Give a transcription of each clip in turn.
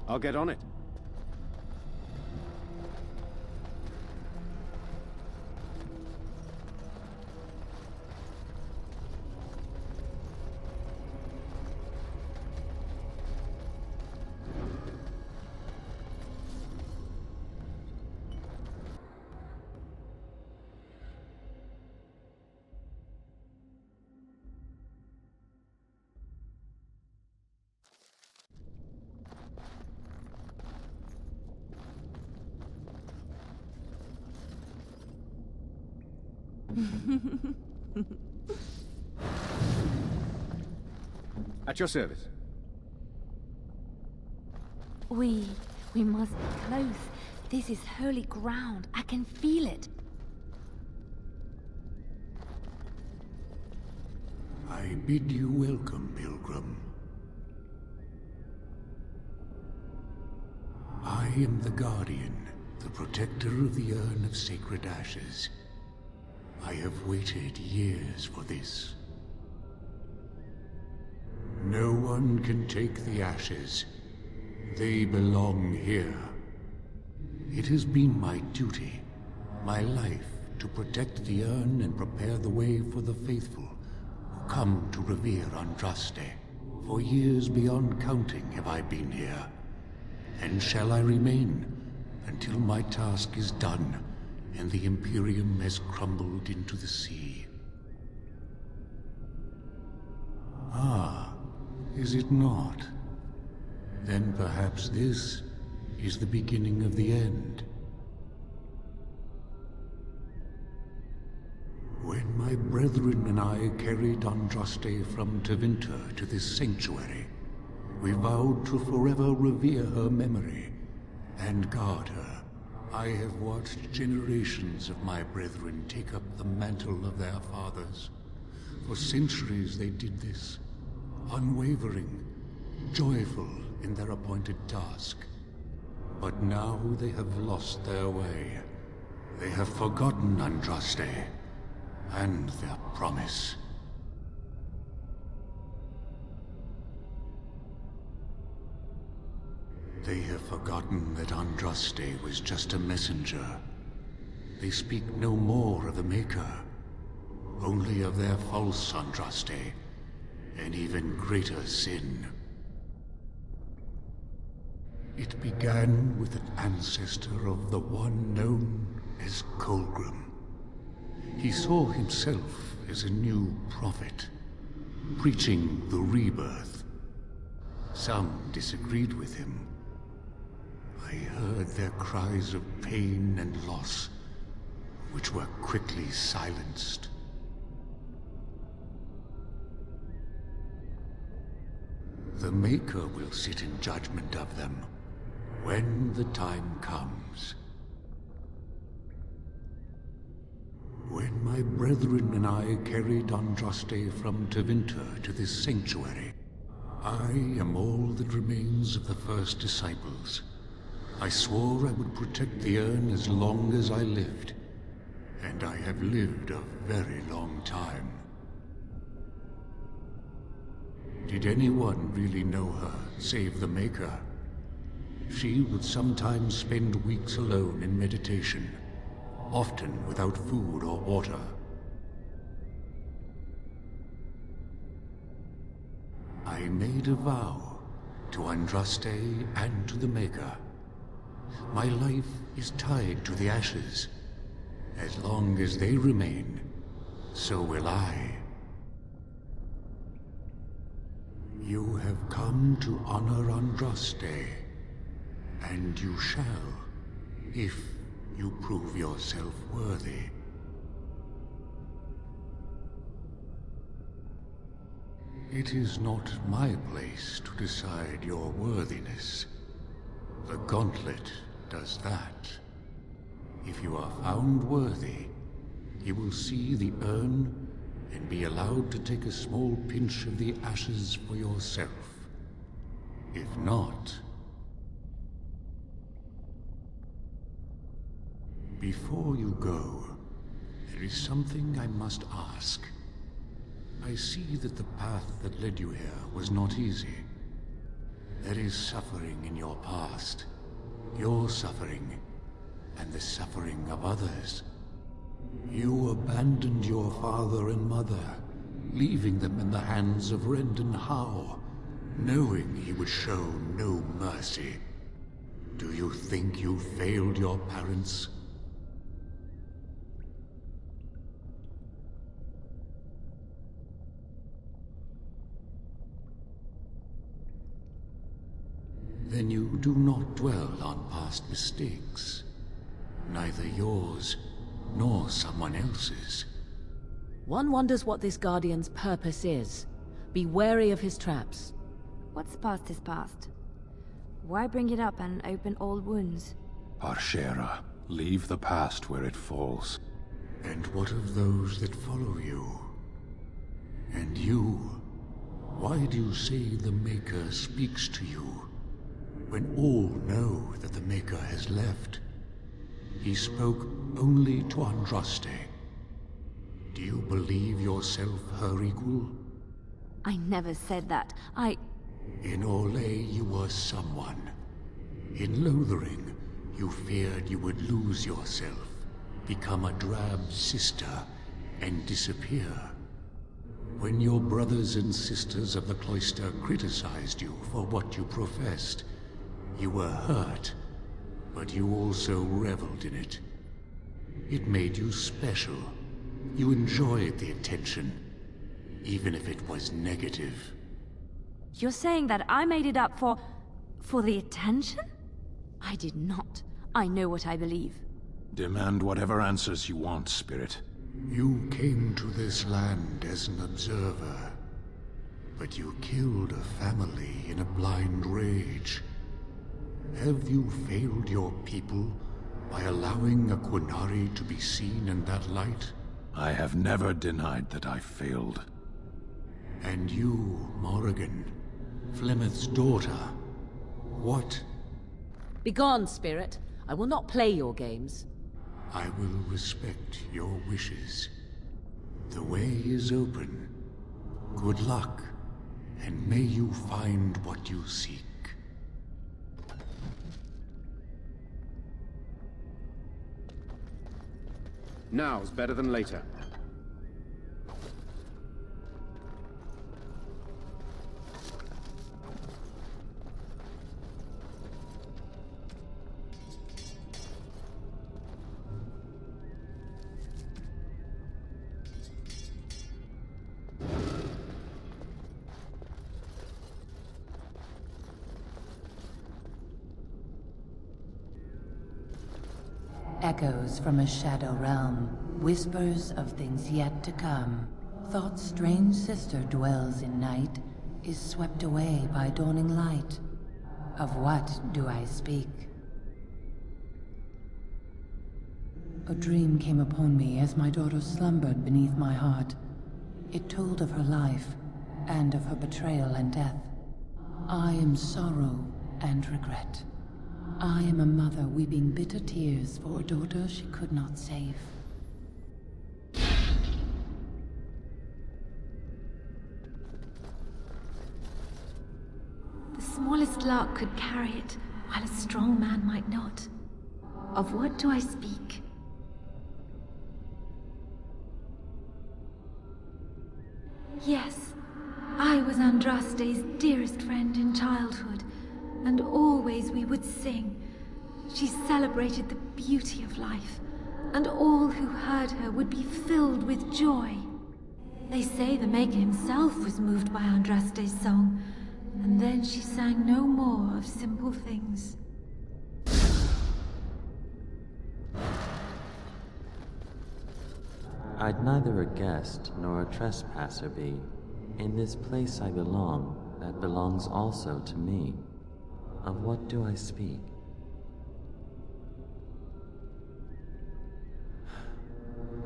I'll get on it. At your service. We must be close. This is holy ground. I can feel it. I bid you welcome, pilgrim. I am the Guardian, the protector of the Urn of Sacred Ashes. I have waited years for this. No one can take the ashes. They belong here. It has been my duty, my life, to protect the urn and prepare the way for the faithful who come to revere Andraste. For years beyond counting have I been here, and shall I remain until my task is done and the Imperium has crumbled into the sea. Ah, is it not? Then perhaps this is the beginning of the end. When my brethren and I carried Andraste from Tevinter to this sanctuary, we vowed to forever revere her memory and guard her. I have watched generations of my brethren take up the mantle of their fathers. For centuries they did this, unwavering, joyful in their appointed task. But now they have lost their way. They have forgotten Andraste and their promise. They have forgotten that Andraste was just a messenger. They speak no more of the Maker, only of their false Andraste, an even greater sin. It began with an ancestor of the one known as Colgrim. He saw himself as a new prophet, preaching the rebirth. Some disagreed with him. I heard their cries of pain and loss, which were quickly silenced. The Maker will sit in judgment of them when the time comes. When my brethren and I carried Andraste from Tevinter to this sanctuary, I am all that remains of the first disciples. I swore I would protect the urn as long as I lived, and I have lived a very long time. Did anyone really know her, save the Maker? She would sometimes spend weeks alone in meditation, often without food or water. I made a vow to Andraste and to the Maker. My life is tied to the ashes. As long as they remain, so will I. You have come to honor Andraste, and you shall, if you prove yourself worthy. It is not my place to decide your worthiness. The gauntlet does that. If you are found worthy, you will see the urn and be allowed to take a small pinch of the ashes for yourself. If not... Before you go, there is something I must ask. I see that the path that led you here was not easy. There is suffering in your past. Your suffering, and the suffering of others. You abandoned your father and mother, leaving them in the hands of Rendon Howe, knowing he would show no mercy. Do you think you failed your parents? Then you do not dwell on past mistakes. Neither yours, nor someone else's. One wonders what this Guardian's purpose is. Be wary of his traps. What's past is past. Why bring it up and open old wounds? Parshera, leave the past where it falls. And what of those that follow you? And you? Why do you say the Maker speaks to you, when all know that the Maker has left? He spoke only to Andraste. Do you believe yourself her equal? I never said that. In Orlais you were someone. In Lothering, you feared you would lose yourself, become a drab sister, and disappear. When your brothers and sisters of the cloister criticized you for what you professed, you were hurt, but you also reveled in it. It made you special. You enjoyed the attention, even if it was negative. You're saying that I made it up for the attention? I did not. I know what I believe. Demand whatever answers you want, Spirit. You came to this land as an observer, but you killed a family in a blind rage. Have you failed your people by allowing a Qwannari to be seen in that light? I have never denied that I failed. And you, Morrigan, Flemeth's daughter, what? Begone, Spirit. I will not play your games. I will respect your wishes. The way is open. Good luck, and may you find what you seek. Now's better than later. Echoes from a shadow realm, whispers of things yet to come. Thought's strange sister dwells in night, is swept away by dawning light. Of what do I speak? A dream came upon me as my daughter slumbered beneath my heart. It told of her life, and of her betrayal and death. I am sorrow and regret. I am a mother weeping bitter tears for a daughter she could not save. The smallest lark could carry it, while a strong man might not. Of what do I speak? Yes, I was Andraste's dearest friend in childhood, and always we would sing. She celebrated the beauty of life, and all who heard her would be filled with joy. They say the Maker himself was moved by Andraste's song, and then she sang no more of simple things. I'd neither a guest nor a trespasser be. In this place I belong, that belongs also to me. Of what do I speak?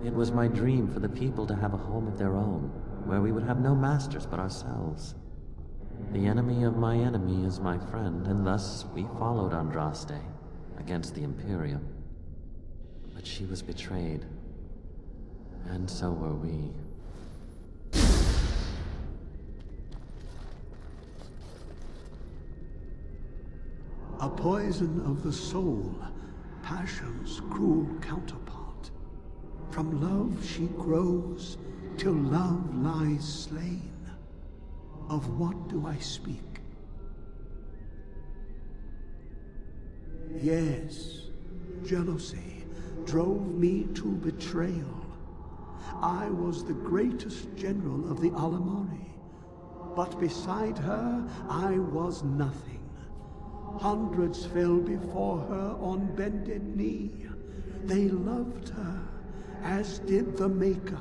It was my dream for the people to have a home of their own, where we would have no masters but ourselves. The enemy of my enemy is my friend, and thus we followed Andraste against the Imperium. But she was betrayed, and so were we. A poison of the soul, passion's cruel counterpart. From love she grows, till love lies slain. Of what do I speak? Yes, jealousy drove me to betrayal. I was the greatest general of the Alamari, but beside her I was nothing. Hundreds fell before her on bended knee. They loved her, as did the Maker.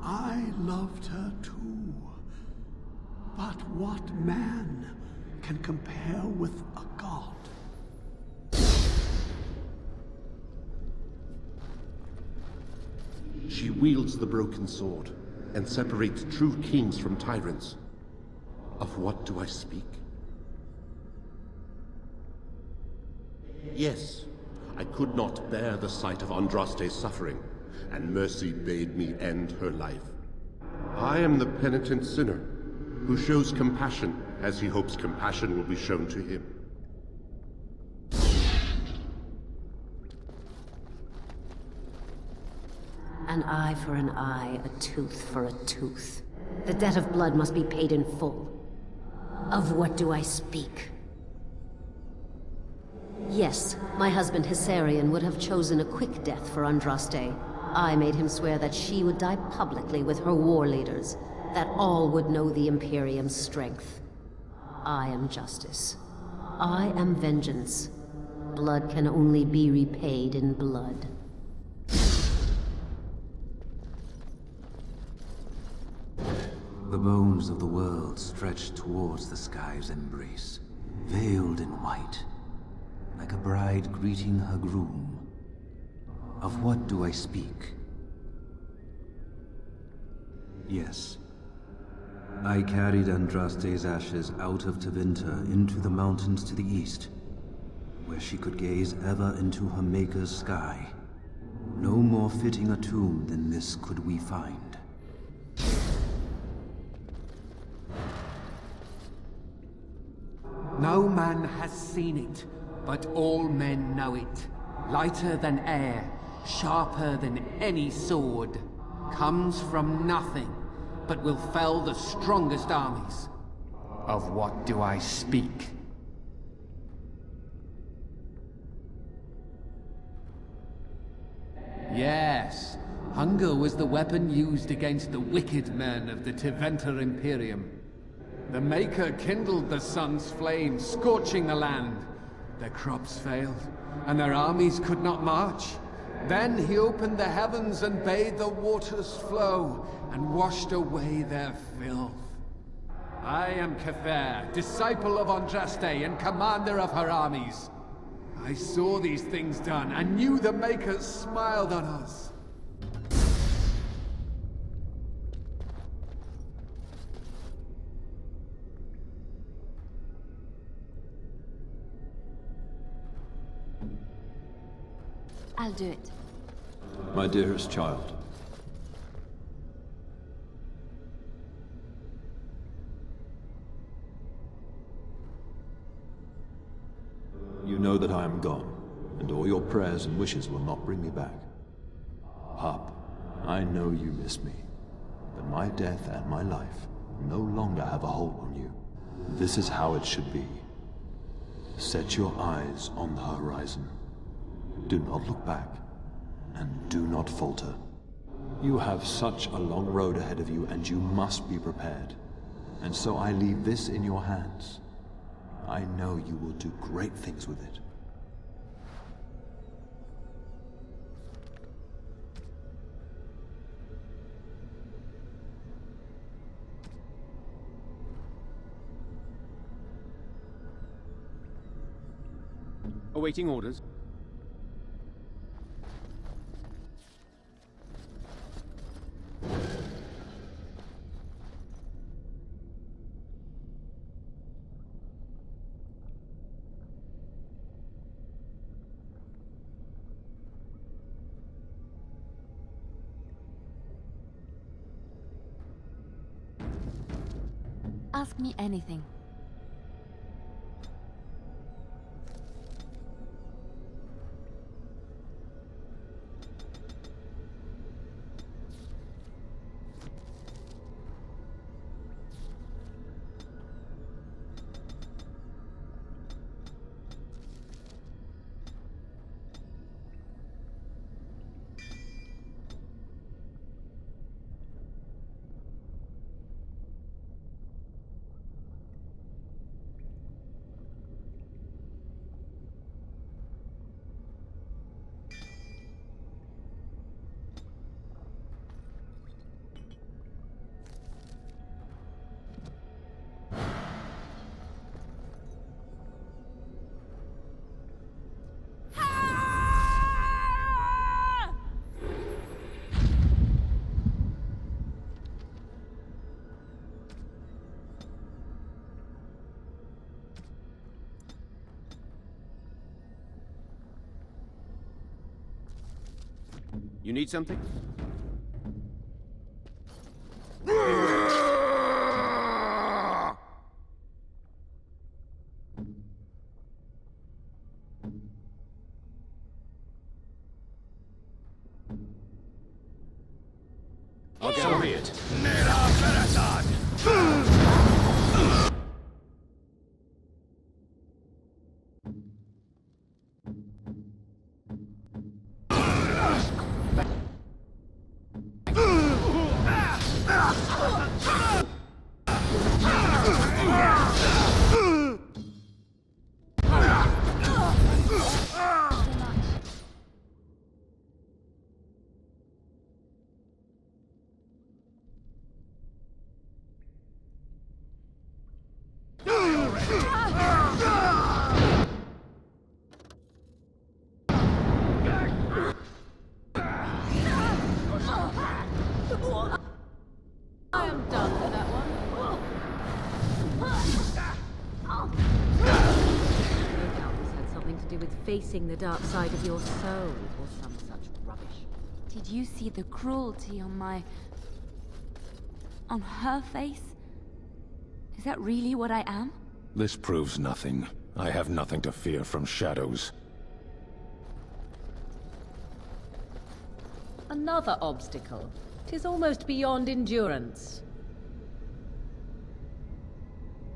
I loved her too. But what man can compare with a god? She wields the broken sword, and separates true kings from tyrants. Of what do I speak? Yes, I could not bear the sight of Andraste's suffering, and mercy bade me end her life. I am the penitent sinner, who shows compassion as he hopes compassion will be shown to him. An eye for an eye, a tooth for a tooth. The debt of blood must be paid in full. Of what do I speak? Yes, my husband Hysarion would have chosen a quick death for Andraste. I made him swear that she would die publicly with her war leaders, that all would know the Imperium's strength. I am justice. I am vengeance. Blood can only be repaid in blood. The bones of the world stretch towards the sky's embrace, veiled in white, like a bride greeting her groom. Of what do I speak? Yes. I carried Andraste's ashes out of Tevinter into the mountains to the east, where she could gaze ever into her Maker's sky. No more fitting a tomb than this could we find. No man has seen it, but all men know it. Lighter than air, sharper than any sword. Comes from nothing, but will fell the strongest armies. Of what do I speak? Yes, hunger was the weapon used against the wicked men of the Tevinter Imperium. The Maker kindled the sun's flame, scorching the land. Their crops failed, and their armies could not march. Then he opened the heavens and bade the waters flow, and washed away their filth. I am Qwinn, disciple of Andraste and commander of her armies. I saw these things done, and knew the Makers smiled on us. I'll do it. My dearest child. You know that I am gone, and all your prayers and wishes will not bring me back. Pup, I know you miss me, but my death and my life no longer have a hold on you. This is how it should be. Set your eyes on the horizon. Do not look back, and do not falter. You have such a long road ahead of you, and you must be prepared. And so I leave this in your hands. I know you will do great things with it. Awaiting orders. Ask me anything. You need something? I'll get on it. I am done with that one. No doubt this had something to do with facing the dark side of your soul, or some such rubbish. Did you see the cruelty on her face? Is that really what I am? This proves nothing. I have nothing to fear from shadows. Another obstacle. 'Tis almost beyond endurance.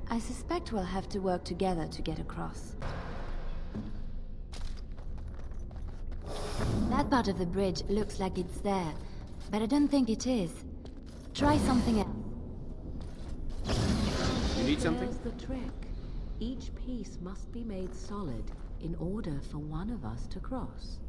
I suspect we'll have to work together to get across. That part of the bridge looks like it's there, but I don't think it is. Try something else. You need something? Here's the trick. Each piece must be made solid in order for one of us to cross.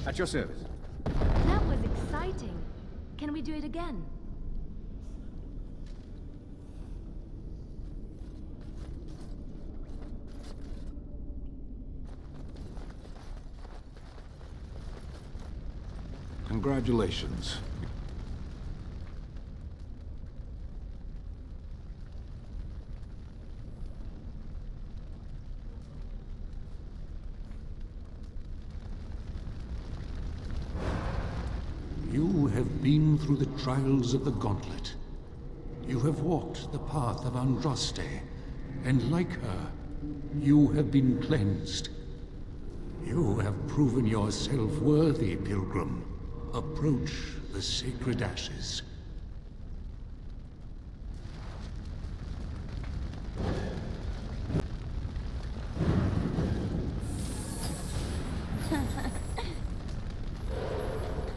At your service. That was exciting. Can we do it again? Congratulations. You have been through the trials of the Gauntlet. You have walked the path of Andraste, and like her, you have been cleansed. You have proven yourself worthy, Pilgrim. Approach the sacred ashes.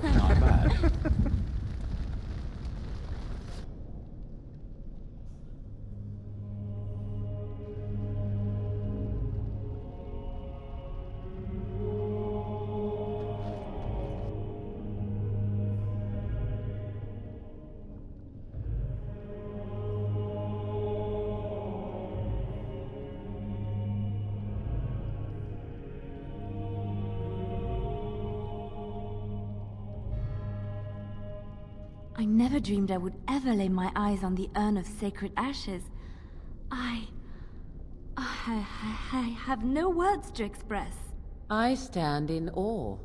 Not bad. I never dreamed I would ever lay my eyes on the urn of sacred ashes. I have no words to express. I stand in awe.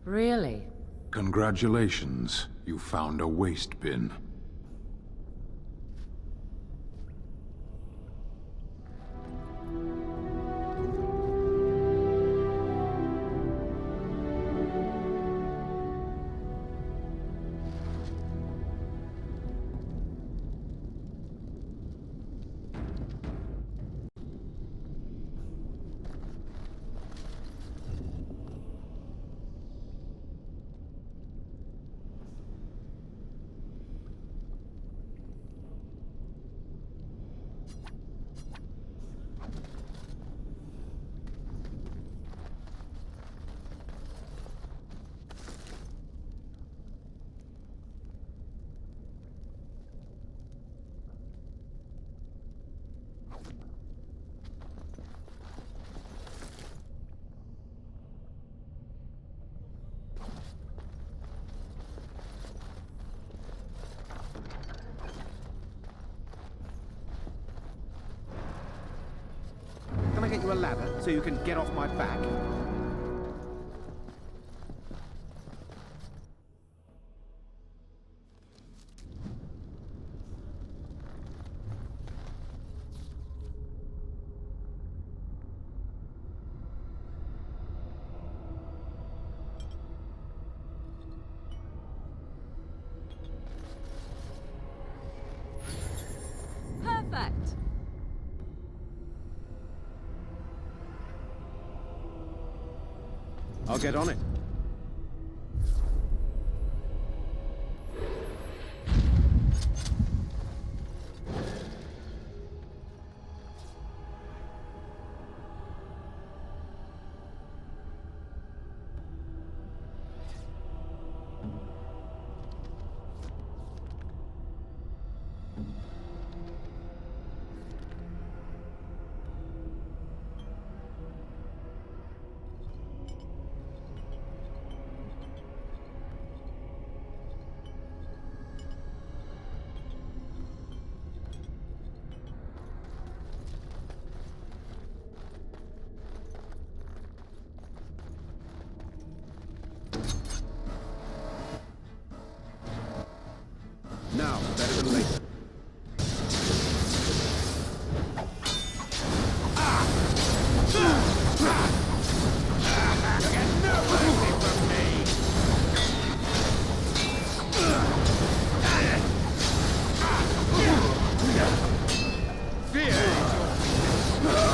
Really? Congratulations. You found a waste bin. ladder so you can get off my back? Perfect! I'll get on it. Now, better than later. Get no mercy from me! Fear is your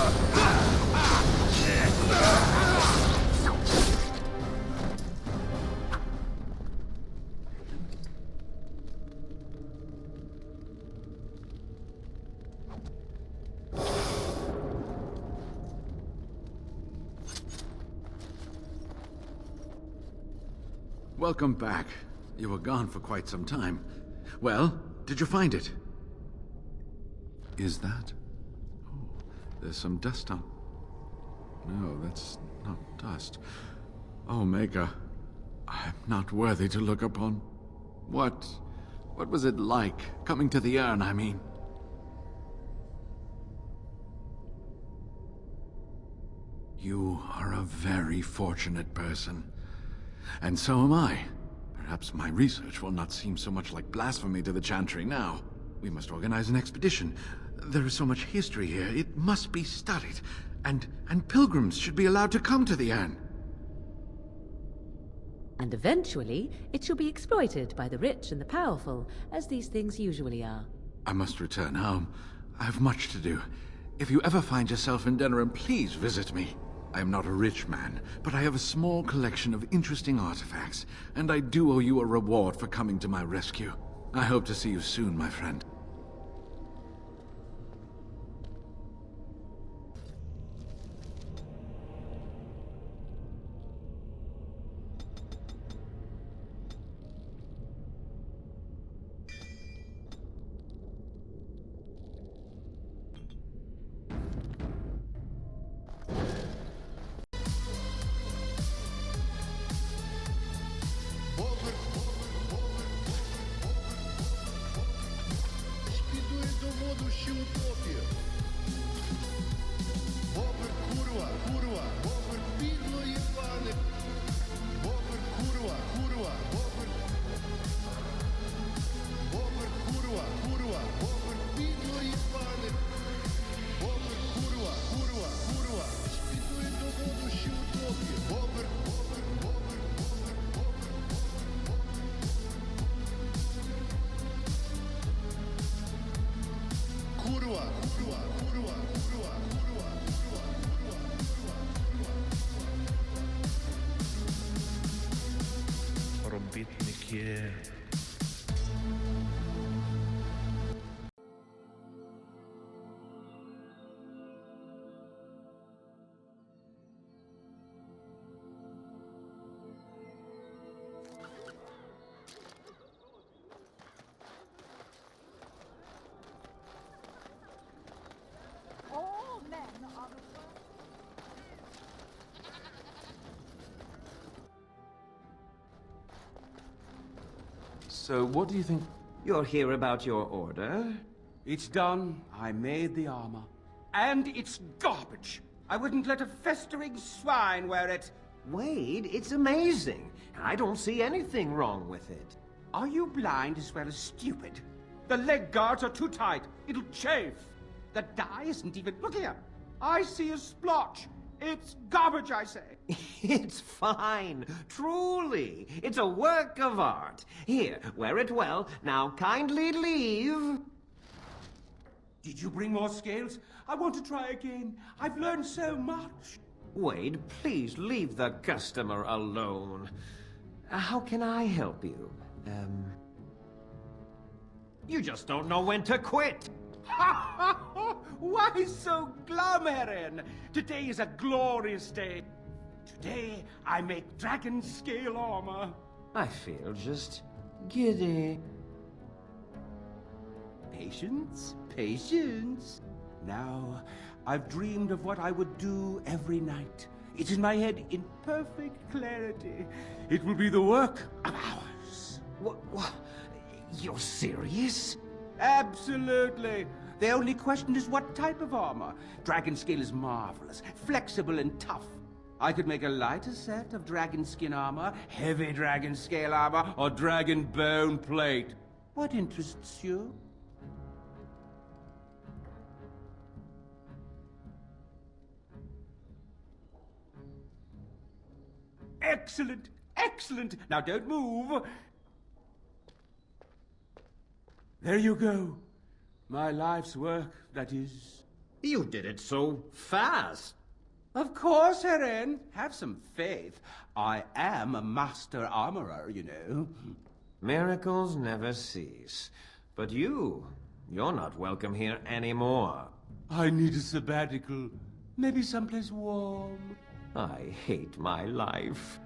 Welcome back. You were gone for quite some time. Well, did you find it? Is that? Oh, there's some dust on... No, that's not dust. Oh, Maker, I'm not worthy to look upon. What was it like, coming to the urn, I mean? You are a very fortunate person. And so am I. Perhaps my research will not seem so much like blasphemy to the Chantry now. We must organize an expedition. There is so much history here, it must be studied. And pilgrims should be allowed to come to the urn. And eventually, it shall be exploited by the rich and the powerful, as these things usually are. I must return home. I have much to do. If you ever find yourself in Denerim, please visit me. I am not a rich man, but I have a small collection of interesting artifacts, and I do owe you a reward for coming to my rescue. I hope to see you soon, my friend. So, what do you think? You're here about your order? It's done. I made the armor. And it's garbage. I wouldn't let a festering swine wear it. Wade, it's amazing. I don't see anything wrong with it. Are you blind as well as stupid? The leg guards are too tight. It'll chafe. The dye isn't even... Look here. I see a splotch. It's garbage, I say. It's fine. Truly. It's a work of art. Here, wear it well. Now kindly leave. Did you bring more scales? I want to try again. I've learned so much. Wade, please leave the customer alone. How can I help you? You just don't know when to quit. Why so glum, Heron? Today is a glorious day. Today, I make dragon scale armor. I feel just giddy. Patience, patience. Now, I've dreamed of what I would do every night. It's in my head in perfect clarity. It will be the work of hours. What? You're serious? Absolutely. The only question is what type of armor. Dragon scale is marvelous, flexible and tough. I could make a lighter set of dragon skin armor, heavy dragon scale armor, or dragon bone plate. What interests you? Excellent! Excellent! Now don't move! There you go. My life's work, that is. You did it so fast. Of course, Heron. Have some faith. I am a master armorer, you know. Miracles never cease. But you're not welcome here anymore. I need a sabbatical. Maybe someplace warm. I hate my life.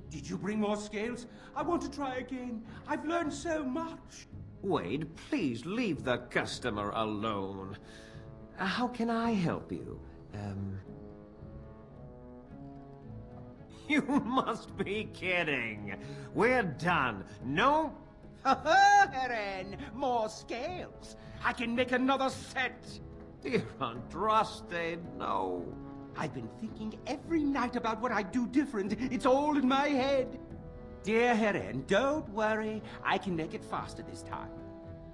Did you bring more scales? I want to try again. I've learned so much. Wade, please leave the customer alone. How can I help you? You must be kidding. We're done. No. Heron, more scales. I can make another set. Dear Andraste, no. I've been thinking every night about what I'd do different. It's all in my head. Dear Heron, don't worry. I can make it faster this time.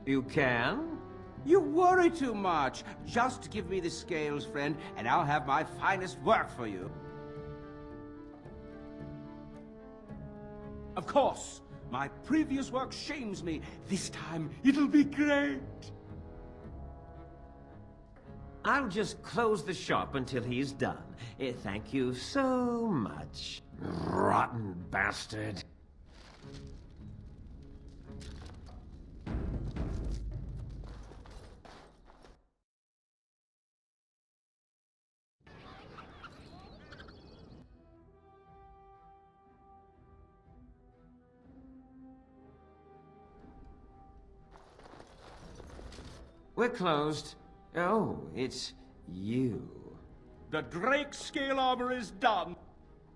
You can? You worry too much. Just give me the scales, friend, and I'll have my finest work for you. Of course, my previous work shames me. This time, it'll be great. I'll just close the shop until he's done. Thank you so much, rotten bastard. We're closed. Oh, it's you. The Drake scale armor is done.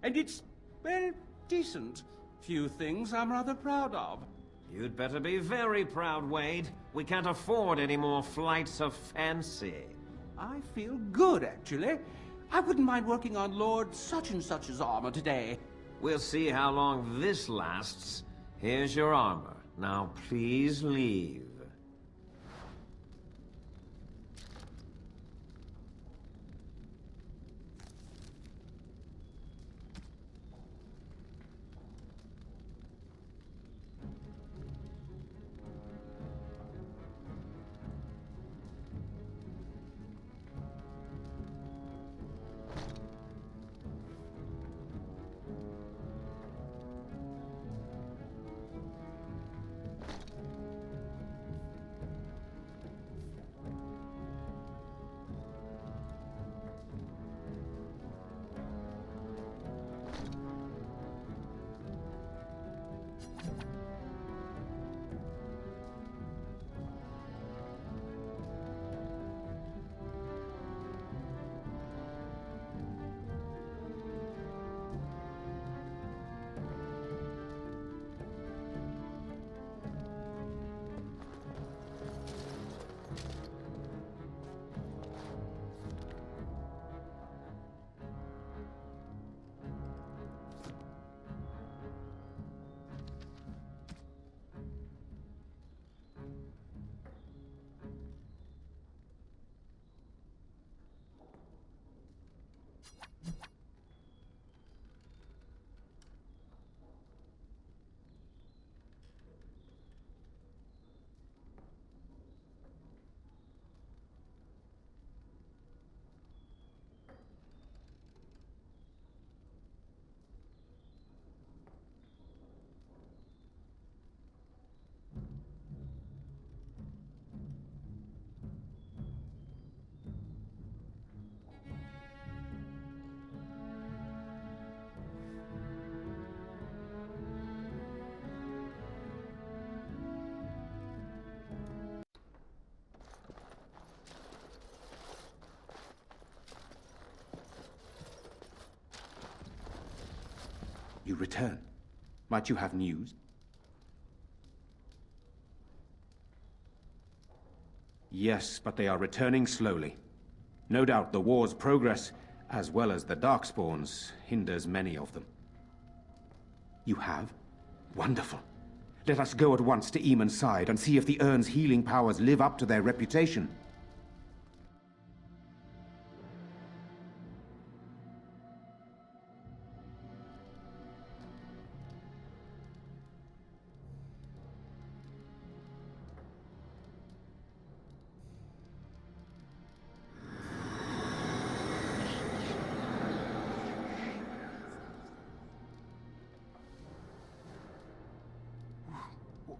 And it's, well, decent. Few things I'm rather proud of. You'd better be very proud, Wade. We can't afford any more flights of fancy. I feel good, actually. I wouldn't mind working on Lord such-and-such's armor today. We'll see how long this lasts. Here's your armor. Now please leave. You return. Might you have news? Yes, but they are returning slowly. No doubt the war's progress, as well as the Darkspawns, hinders many of them. You have? Wonderful. Let us go at once to Eamon's side and see if the Urn's healing powers live up to their reputation.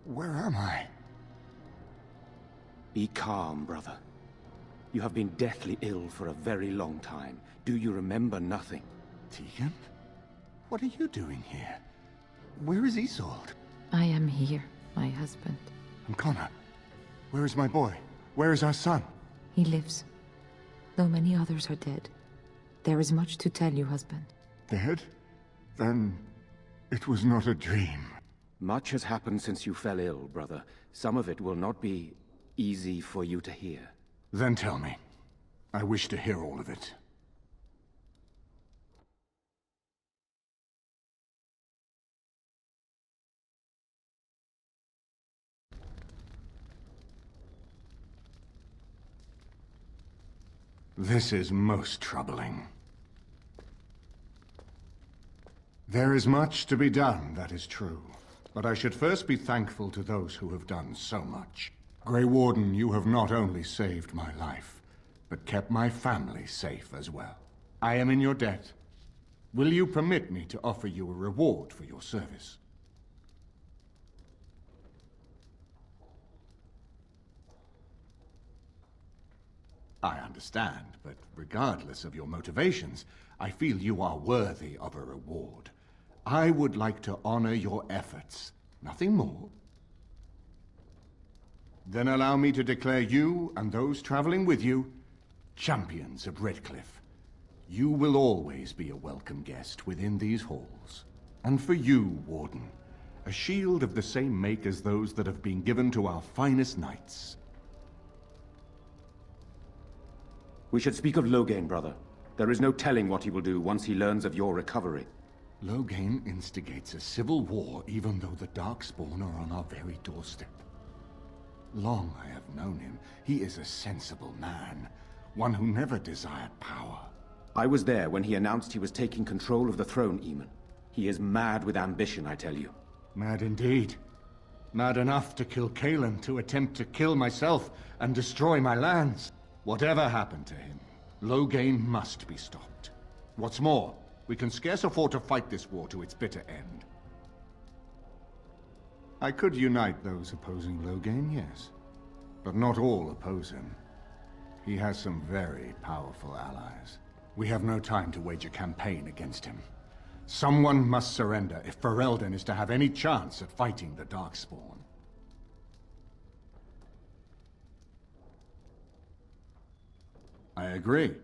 Where am I? Be calm, brother. You have been deathly ill for a very long time. Do you remember nothing? Tegan? What are you doing here? Where is Isolde? I am here, my husband. And Connor? Where is my boy? Where is our son? He lives, though many others are dead. There is much to tell you, husband. Dead? Then it was not a dream. Much has happened since you fell ill, brother. Some of it will not be easy for you to hear. Then tell me. I wish to hear all of it. This is most troubling. There is much to be done, that is true. But I should first be thankful to those who have done so much. Grey Warden, you have not only saved my life, but kept my family safe as well. I am in your debt. Will you permit me to offer you a reward for your service? I understand, but regardless of your motivations, I feel you are worthy of a reward. I would like to honor your efforts. Nothing more. Then allow me to declare you, and those traveling with you, champions of Redcliffe. You will always be a welcome guest within these halls. And for you, Warden, a shield of the same make as those that have been given to our finest knights. We should speak of Loghain, brother. There is no telling what he will do once he learns of your recovery. Loghain instigates a civil war even though the Darkspawn are on our very doorstep. Long I have known him. He is a sensible man, one who never desired power. I was there when he announced he was taking control of the throne, Eamon. He is mad with ambition, I tell you. Mad indeed. Mad enough to kill Qwinn, to attempt to kill myself and destroy my lands. Whatever happened to him, Loghain must be stopped. What's more, we can scarce afford to fight this war to its bitter end. I could unite those opposing Loghain, yes. But not all oppose him. He has some very powerful allies. We have no time to wage a campaign against him. Someone must surrender if Ferelden is to have any chance at fighting the Darkspawn. I agree.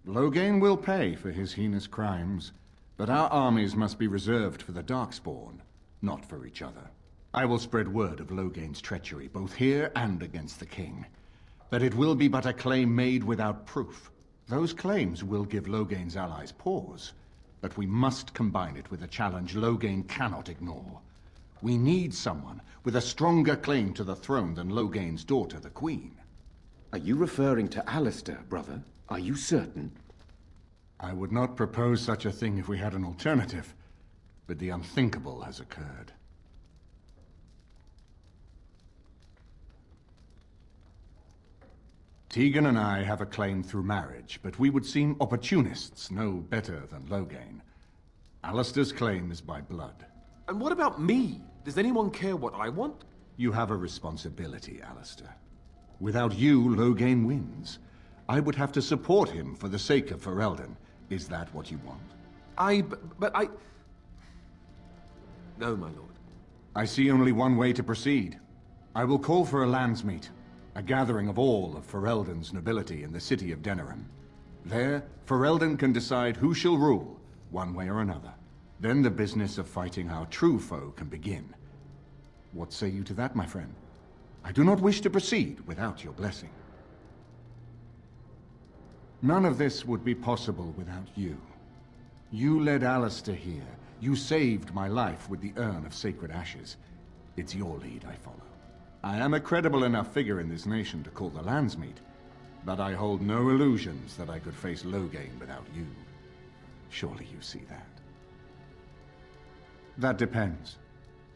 Loghain will pay for his heinous crimes, but our armies must be reserved for the Darkspawn, not for each other. I will spread word of Loghain's treachery, both here and against the king. But it will be but a claim made without proof. Those claims will give Loghain's allies pause, but we must combine it with a challenge Loghain cannot ignore. We need someone with a stronger claim to the throne than Loghain's daughter, the Queen. Are you referring to Alistair, brother? Are you certain? I would not propose such a thing if we had an alternative, but the unthinkable has occurred. Tegan and I have a claim through marriage, but we would seem opportunists no better than Loghain. Alistair's claim is by blood. And what about me? Does anyone care what I want? You have a responsibility, Alistair. Without you, Loghain wins. I would have to support him for the sake of Ferelden. Is that what you want? But I... No, my lord. I see only one way to proceed. I will call for a landsmeet. A gathering of all of Ferelden's nobility in the city of Denerim. There, Ferelden can decide who shall rule, one way or another. Then the business of fighting our true foe can begin. What say you to that, my friend? I do not wish to proceed without your blessing. None of this would be possible without you. You led Alistair here. You saved my life with the urn of sacred ashes. It's your lead I follow. I am a credible enough figure in this nation to call the landsmeet, but I hold no illusions that I could face Loghain without you. Surely you see that. That depends.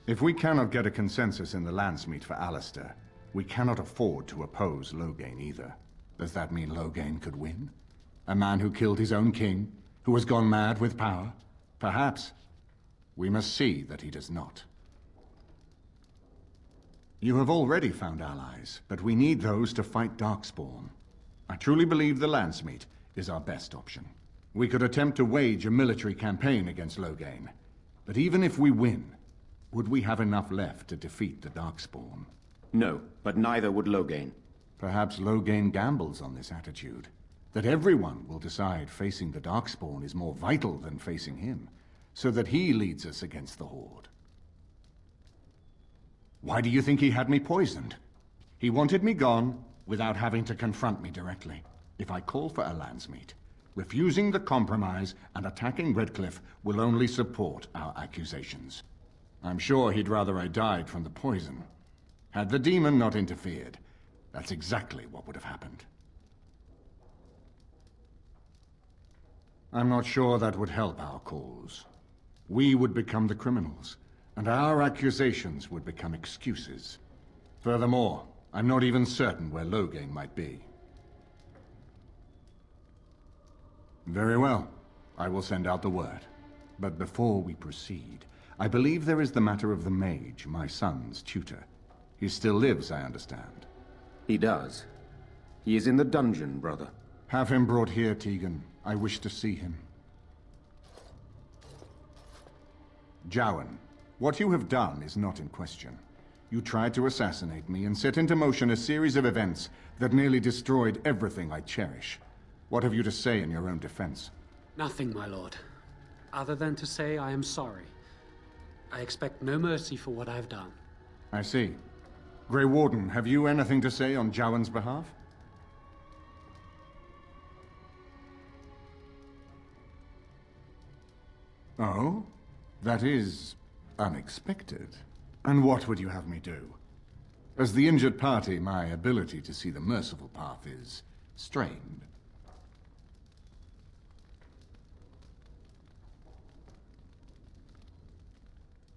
If we cannot get a consensus in the landsmeet for Alistair, we cannot afford to oppose Loghain either. Does that mean Loghain could win? A man who killed his own king, who has gone mad with power? Perhaps. We must see that he does not. You have already found allies, but we need those to fight Darkspawn. I truly believe the landsmeet is our best option. We could attempt to wage a military campaign against Loghain, but even if we win, would we have enough left to defeat the Darkspawn? No, but neither would Loghain. Perhaps Loghain gambles on this attitude, that everyone will decide facing the Darkspawn is more vital than facing him, so that he leads us against the Horde. Why do you think he had me poisoned? He wanted me gone without having to confront me directly. If I call for a landsmeet, refusing the compromise and attacking Redcliffe will only support our accusations. I'm sure he'd rather I died from the poison. Had the demon not interfered, that's exactly what would have happened. I'm not sure that would help our cause. We would become the criminals, and our accusations would become excuses. Furthermore, I'm not even certain where Loghain might be. Very well. I will send out the word. But before we proceed, I believe there is the matter of the mage, my son's tutor. He still lives, I understand. He does. He is in the dungeon, brother. Have him brought here, Tegan. I wish to see him. Qwinn, what you have done is not in question. You tried to assassinate me and set into motion a series of events that nearly destroyed everything I cherish. What have you to say in your own defense? Nothing, my lord. Other than to say I am sorry. I expect no mercy for what I've done. I see. Grey Warden, have you anything to say on Qwann's behalf? Oh? That is unexpected. And what would you have me do? As the injured party, my ability to see the merciful path is strained.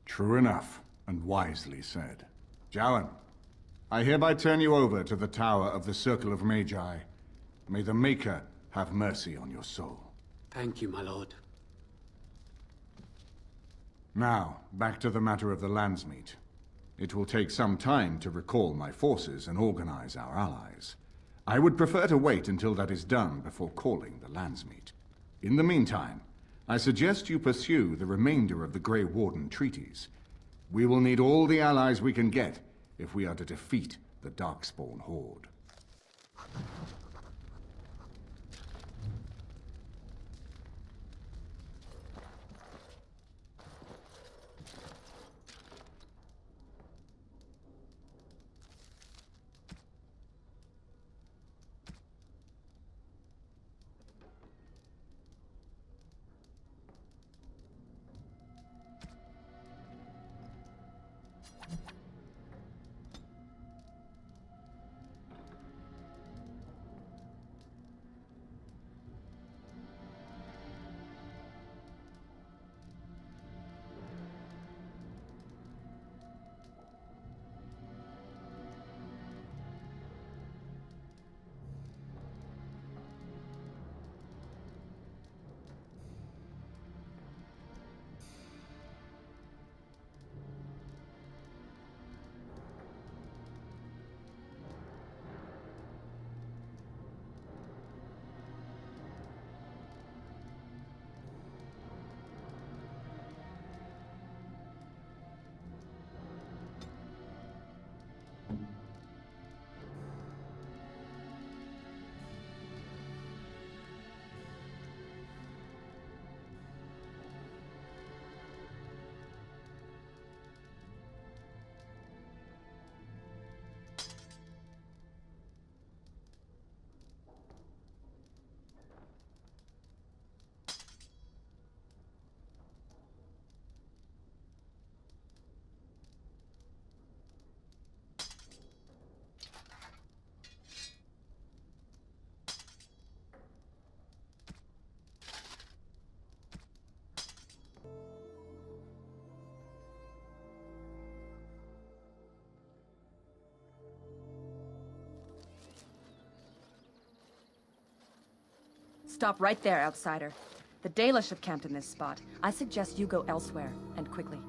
True enough, and wisely said. Qwinn, I hereby turn you over to the Tower of the Circle of Magi. May the Maker have mercy on your soul. Thank you, my lord. Now, back to the matter of the Landsmeet. It will take some time to recall my forces and organize our allies. I would prefer to wait until that is done before calling the Landsmeet. In the meantime, I suggest you pursue the remainder of the Grey Warden treaties. We will need all the allies we can get if we are to defeat the Darkspawn Horde. Stop right there, outsider. The Dailish have camped in this spot. I suggest you go elsewhere, and quickly.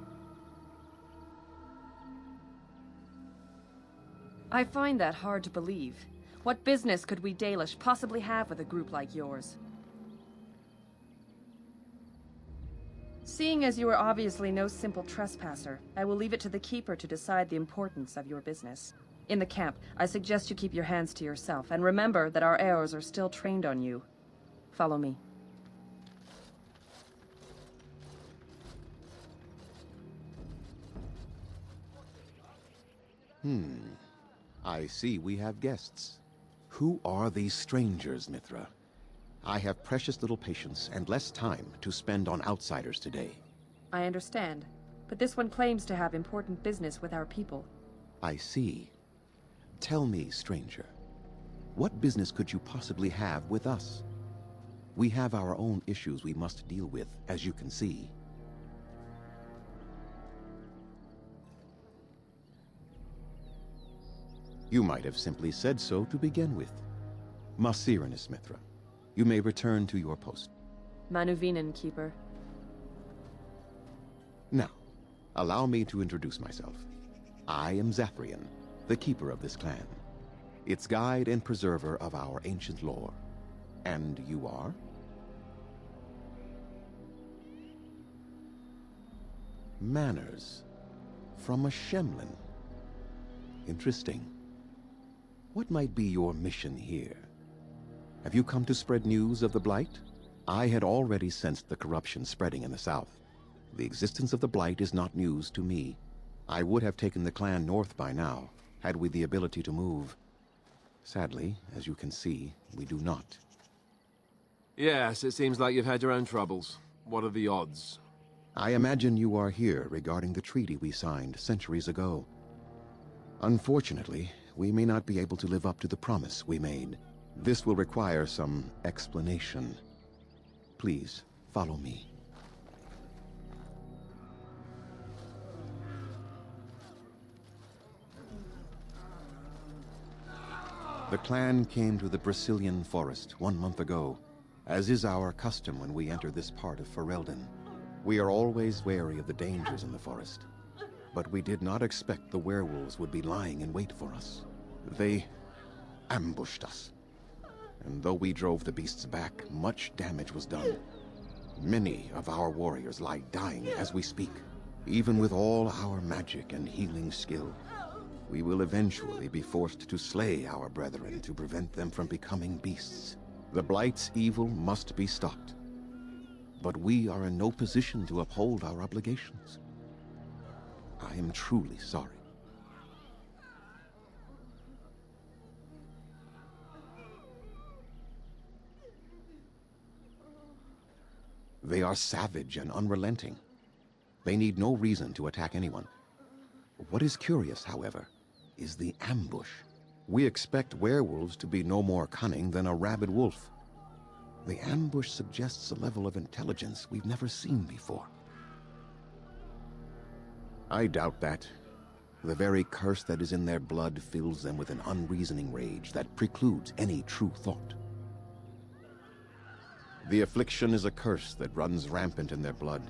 I find that hard to believe. What business could we Dailish possibly have with a group like yours? Seeing as you are obviously no simple trespasser, I will leave it to the Keeper to decide the importance of your business. In the camp, I suggest you keep your hands to yourself, and remember that our heirs are still trained on you. Follow me. I see we have guests. Who are these strangers, Mithra? I have precious little patience and less time to spend on outsiders today. I understand, but this one claims to have important business with our people. I see. Tell me, stranger, what business could you possibly have with us? We have our own issues we must deal with, as you can see. You might have simply said so to begin with. Masiranus, Mithra. You may return to your post. Manuvinen, Keeper. Now, allow me to introduce myself. I am Zafrian, the keeper of this clan, its guide and preserver of our ancient lore. And you are? Manners. From a Shemlin. Interesting. What might be your mission here? Have you come to spread news of the Blight? I had already sensed the corruption spreading in the south. The existence of the Blight is not news to me. I would have taken the clan north by now, had we the ability to move. Sadly, as you can see, we do not. Yes, it seems like you've had your own troubles. What are the odds? I imagine you are here regarding the treaty we signed centuries ago. Unfortunately, we may not be able to live up to the promise we made. This will require some explanation. Please, follow me. The clan came to the Brazilian forest 1 month ago, as is our custom when we enter this part of Ferelden. We are always wary of the dangers in the forest, but we did not expect the werewolves would be lying in wait for us. They ambushed us, and though we drove the beasts back, much damage was done. Many of our warriors lie dying as we speak. Even with all our magic and healing skill, we will eventually be forced to slay our brethren to prevent them from becoming beasts. The Blight's evil must be stopped, but we are in no position to uphold our obligations. I am truly sorry. They are savage and unrelenting. They need no reason to attack anyone. What is curious, however, is the ambush. We expect werewolves to be no more cunning than a rabid wolf. The ambush suggests a level of intelligence we've never seen before. I doubt that. The very curse that is in their blood fills them with an unreasoning rage that precludes any true thought. The affliction is a curse that runs rampant in their blood,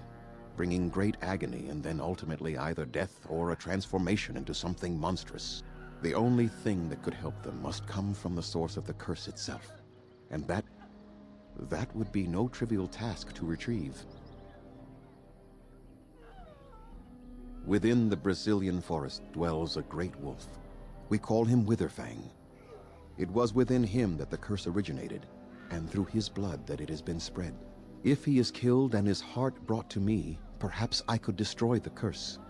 bringing great agony and then ultimately either death or a transformation into something monstrous. The only thing that could help them must come from the source of the curse itself, and that would be no trivial task to retrieve. Within the Brazilian forest dwells a great wolf. We call him Witherfang. It was within him that the curse originated, and through his blood that it has been spread. If he is killed and his heart brought to me, perhaps I could destroy the curse.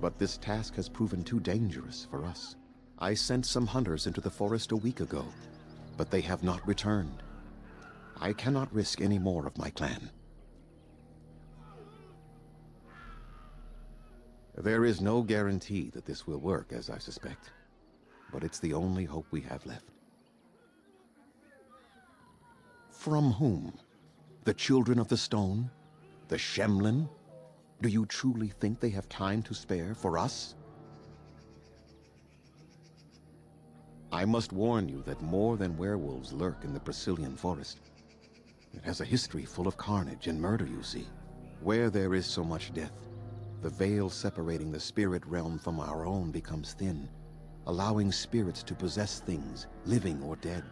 But this task has proven too dangerous for us. I sent some hunters into the forest a week ago, but they have not returned. I cannot risk any more of my clan. There is no guarantee that this will work, as I suspect, but it's the only hope we have left. From whom? The Children of the Stone? The Shemlin? Do you truly think they have time to spare for us? I must warn you that more than werewolves lurk in the Brazilian forest. It has a history full of carnage and murder, you see. Where there is so much death, the veil separating the spirit realm from our own becomes thin, allowing spirits to possess things, living or dead.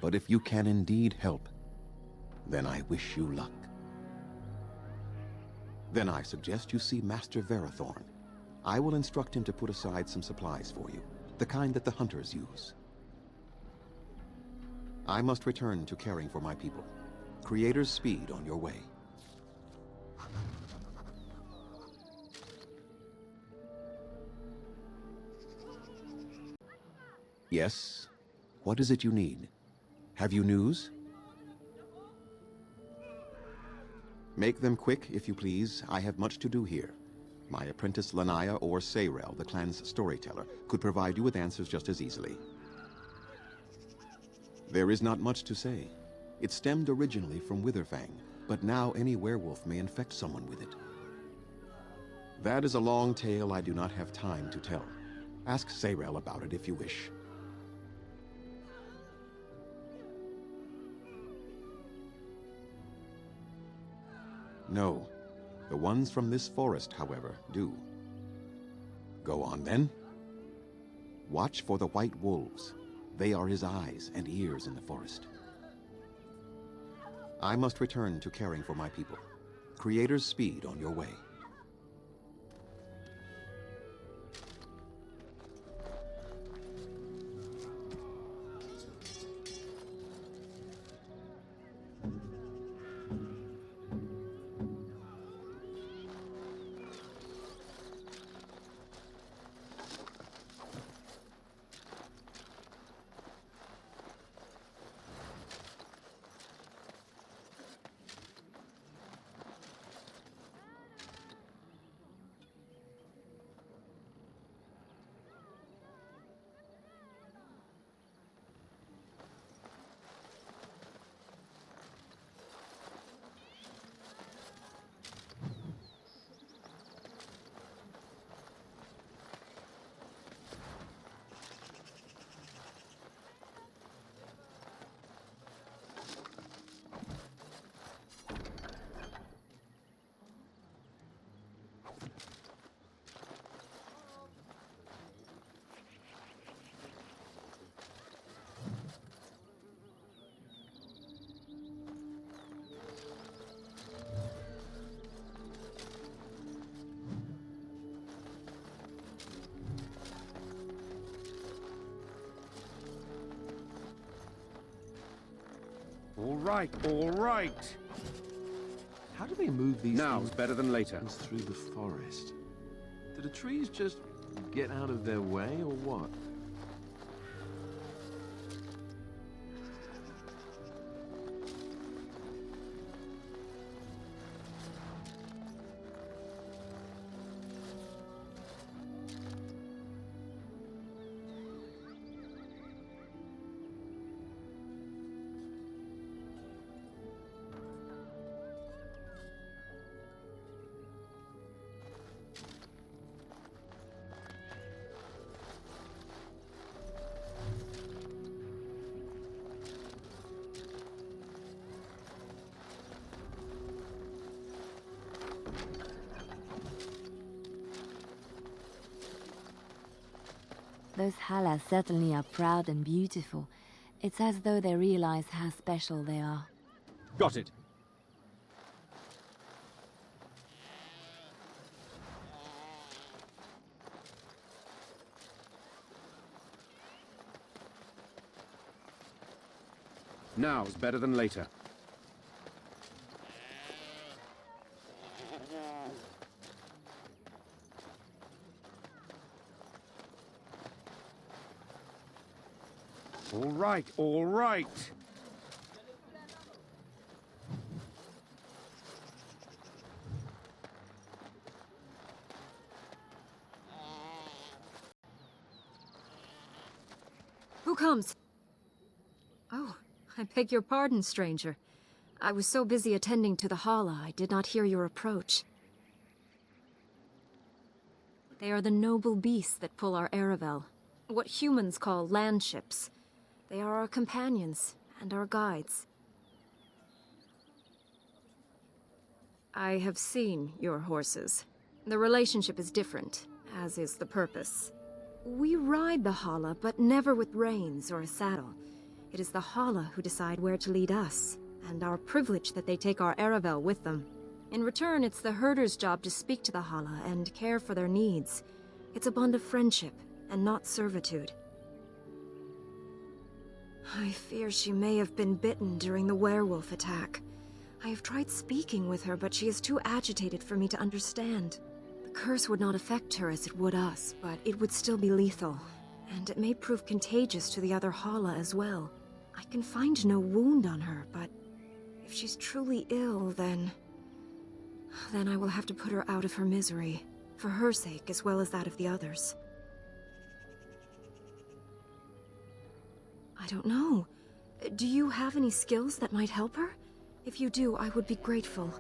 But if you can indeed help, then I wish you luck. Then I suggest you see Master Verathorn. I will instruct him to put aside some supplies for you, the kind that the hunters use. I must return to caring for my people. Creator's speed on your way. Yes? What is it you need? Have you news? Make them quick, if you please. I have much to do here. My apprentice Lanaya or Sayrel, the clan's storyteller, could provide you with answers just as easily. There is not much to say. It stemmed originally from Witherfang, but now any werewolf may infect someone with it. That is a long tale I do not have time to tell. Ask Sayrel about it if you wish. No. The ones from this forest, however, do. Go on, then. Watch for the white wolves. They are his eyes and ears in the forest. I must return to caring for my people. Creator's speed on your way. All right, all right. How do they move these Now's things better than later. through the forest? Do the trees just get out of their way, or what? Those Hala certainly are proud and beautiful. It's as though they realize how special they are. Got it. Now's better than later. All right, all right. Who comes? Oh, I beg your pardon, stranger. I was so busy attending to the Hala, I did not hear your approach. They are the noble beasts that pull our Aravel, what humans call land ships. They are our companions and our guides. I have seen your horses. The relationship is different, as is the purpose. We ride the Hala, but never with reins or a saddle. It is the Hala who decide where to lead us, and our privilege that they take our Aravel with them. In return, it's the herder's job to speak to the Hala and care for their needs. It's a bond of friendship, and not servitude. I fear she may have been bitten during the werewolf attack. I have tried speaking with her, but she is too agitated for me to understand. The curse would not affect her as it would us, but it would still be lethal. And it may prove contagious to the other Hala as well. I can find no wound on her, but if she's truly ill, then I will have to put her out of her misery. For her sake, as well as that of the others. I don't know. Do you have any skills that might help her? If you do, I would be grateful.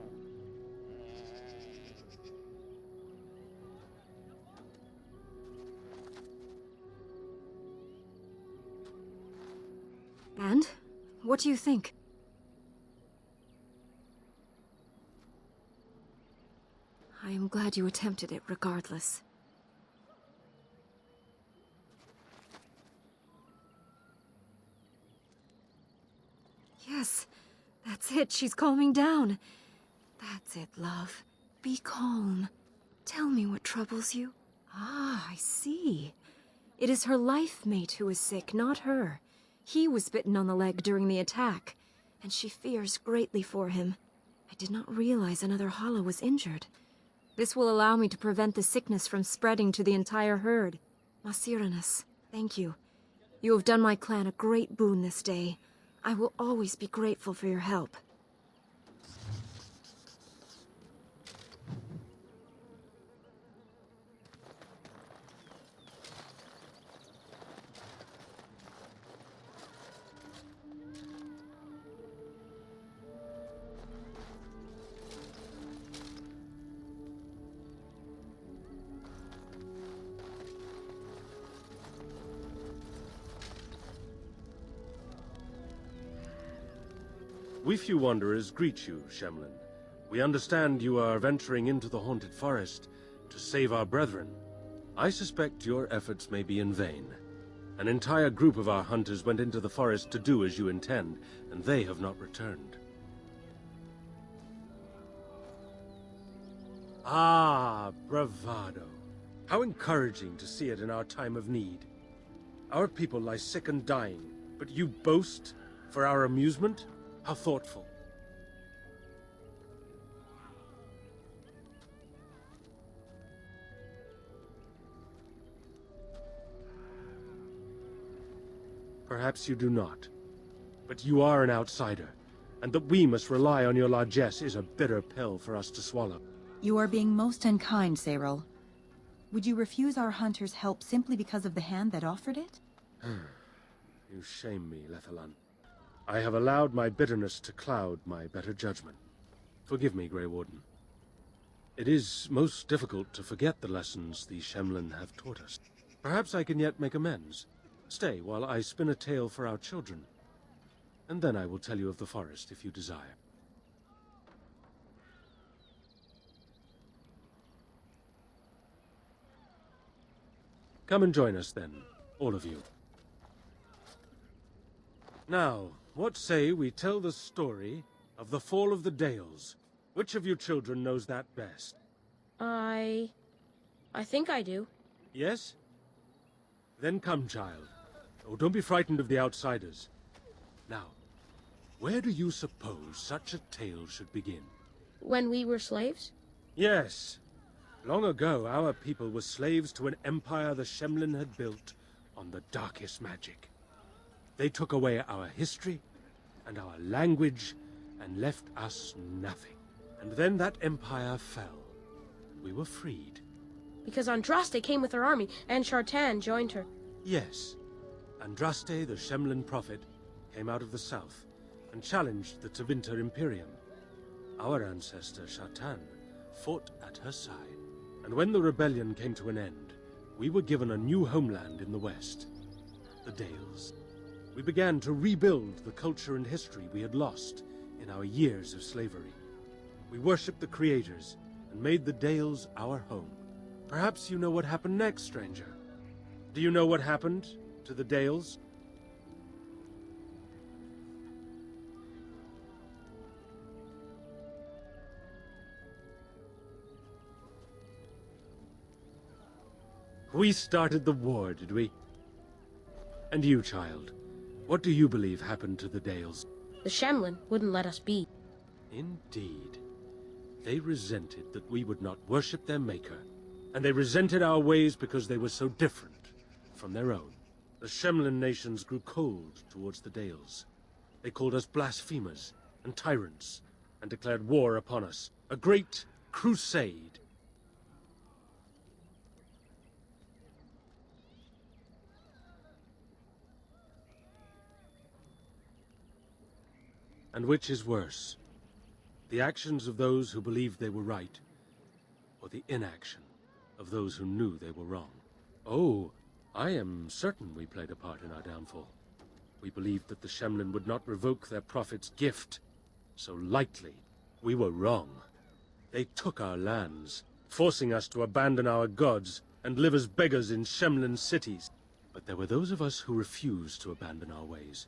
And? What do you think? I am glad you attempted it regardless. Yes, that's it. She's calming down. That's it, love. Be calm. Tell me what troubles you. Ah, I see. It is her life mate who is sick, not her. He was bitten on the leg during the attack, and she fears greatly for him. I did not realize another Hala was injured. This will allow me to prevent the sickness from spreading to the entire herd. Masiranus, thank you. You have done my clan a great boon this day. I will always be grateful for your help. We few wanderers greet you, Shemlin. We understand you are venturing into the haunted forest to save our brethren. I suspect your efforts may be in vain. An entire group of our hunters went into the forest to do as you intend, and they have not returned. Ah, bravado. How encouraging to see it in our time of need. Our people lie sick and dying, but you boast for our amusement? How thoughtful. Perhaps you do not. But you are an outsider, and that we must rely on your largesse is a bitter pill for us to swallow. You are being most unkind, Cyril. Would you refuse our hunters' help simply because of the hand that offered it? You shame me, Lethalan. I have allowed my bitterness to cloud my better judgment. Forgive me, Grey Warden. It is most difficult to forget the lessons the Shemlin have taught us. Perhaps I can yet make amends. Stay while I spin a tale for our children, and then I will tell you of the forest if you desire. Come and join us then, all of you. Now, what say we tell the story of the fall of the Dales? Which of you children knows that best? I think I do. Yes? Then come, child. Oh, don't be frightened of the outsiders. Now, where do you suppose such a tale should begin? When we were slaves? Yes. Long ago, our people were slaves to an empire the Shemlin had built on the darkest magic. They took away our history and our language and left us nothing. And then that empire fell. We were freed. Because Andraste came with her army, and Shartan joined her. Yes. Andraste, the Shemlin prophet, came out of the south and challenged the Tevinter Imperium. Our ancestor, Shartan, fought at her side. And when the rebellion came to an end, we were given a new homeland in the west, the Dales. We began to rebuild the culture and history we had lost in our years of slavery. We worshipped the creators and made the Dales our home. Perhaps you know what happened next, stranger. Do you know what happened to the Dales? We started the war, did we? And you, child, what do you believe happened to the Dales? The Shemlin wouldn't let us be. Indeed. They resented that we would not worship their maker, and they resented our ways because they were so different from their own. The Shemlin nations grew cold towards the Dales. They called us blasphemers and tyrants, and declared war upon us. A great crusade. And which is worse? The actions of those who believed they were right, or the inaction of those who knew they were wrong? Oh, I am certain we played a part in our downfall. We believed that the Shemlin would not revoke their prophet's gift so lightly. We were wrong. They took our lands, forcing us to abandon our gods and live as beggars in Shemlin cities. But there were those of us who refused to abandon our ways.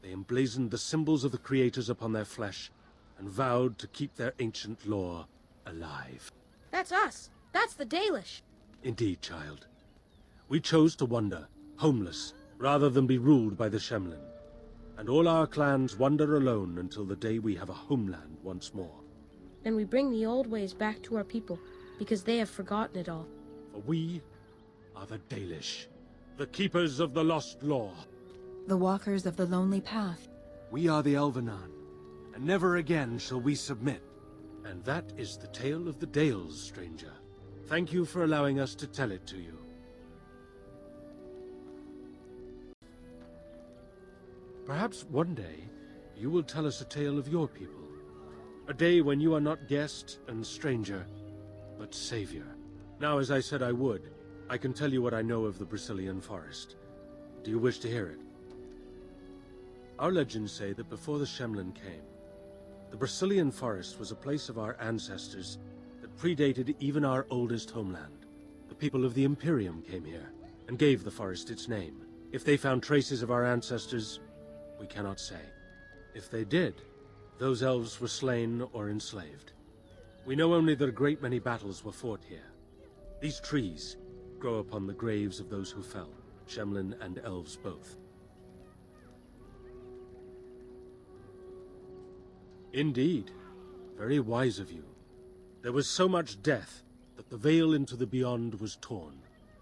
They emblazoned the symbols of the creators upon their flesh and vowed to keep their ancient lore alive. That's us. That's the Dalish. Indeed, child. We chose to wander, homeless, rather than be ruled by the Shemlin. And all our clans wander alone until the day we have a homeland once more. And we bring the old ways back to our people, because they have forgotten it all. For we are the Dalish, the keepers of the lost lore. The walkers of the lonely path. We are the Elvenan, and never again shall we submit. And that is the tale of the Dales, stranger. Thank you for allowing us to tell it to you. Perhaps one day you will tell us a tale of your people. A day when you are not guest and stranger, but savior. Now, as I said I would, I can tell you what I know of the Brazilian forest. Do you wish to hear it? Our legends say that before the Shemlin came, the Brazilian forest was a place of our ancestors that predated even our oldest homeland. The people of the Imperium came here and gave the forest its name. If they found traces of our ancestors, we cannot say. If they did, those elves were slain or enslaved. We know only that a great many battles were fought here. These trees grow upon the graves of those who fell, Shemlin and elves both. Indeed. Very wise of you. There was so much death that the veil into the Beyond was torn.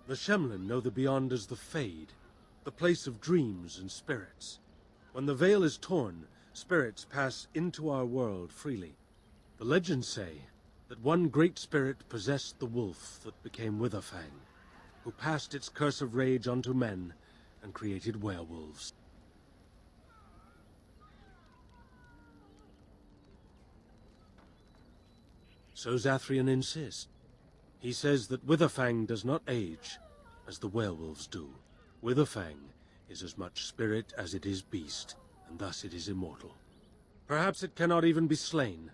The Shemlen know the Beyond as the Fade, the place of dreams and spirits. When the veil is torn, spirits pass into our world freely. The legends say that one great spirit possessed the wolf that became Witherfang, who passed its curse of rage onto men and created werewolves. So Zathrian insists. He says that Witherfang does not age, as the werewolves do. Witherfang is as much spirit as it is beast, and thus it is immortal. Perhaps it cannot even be slain.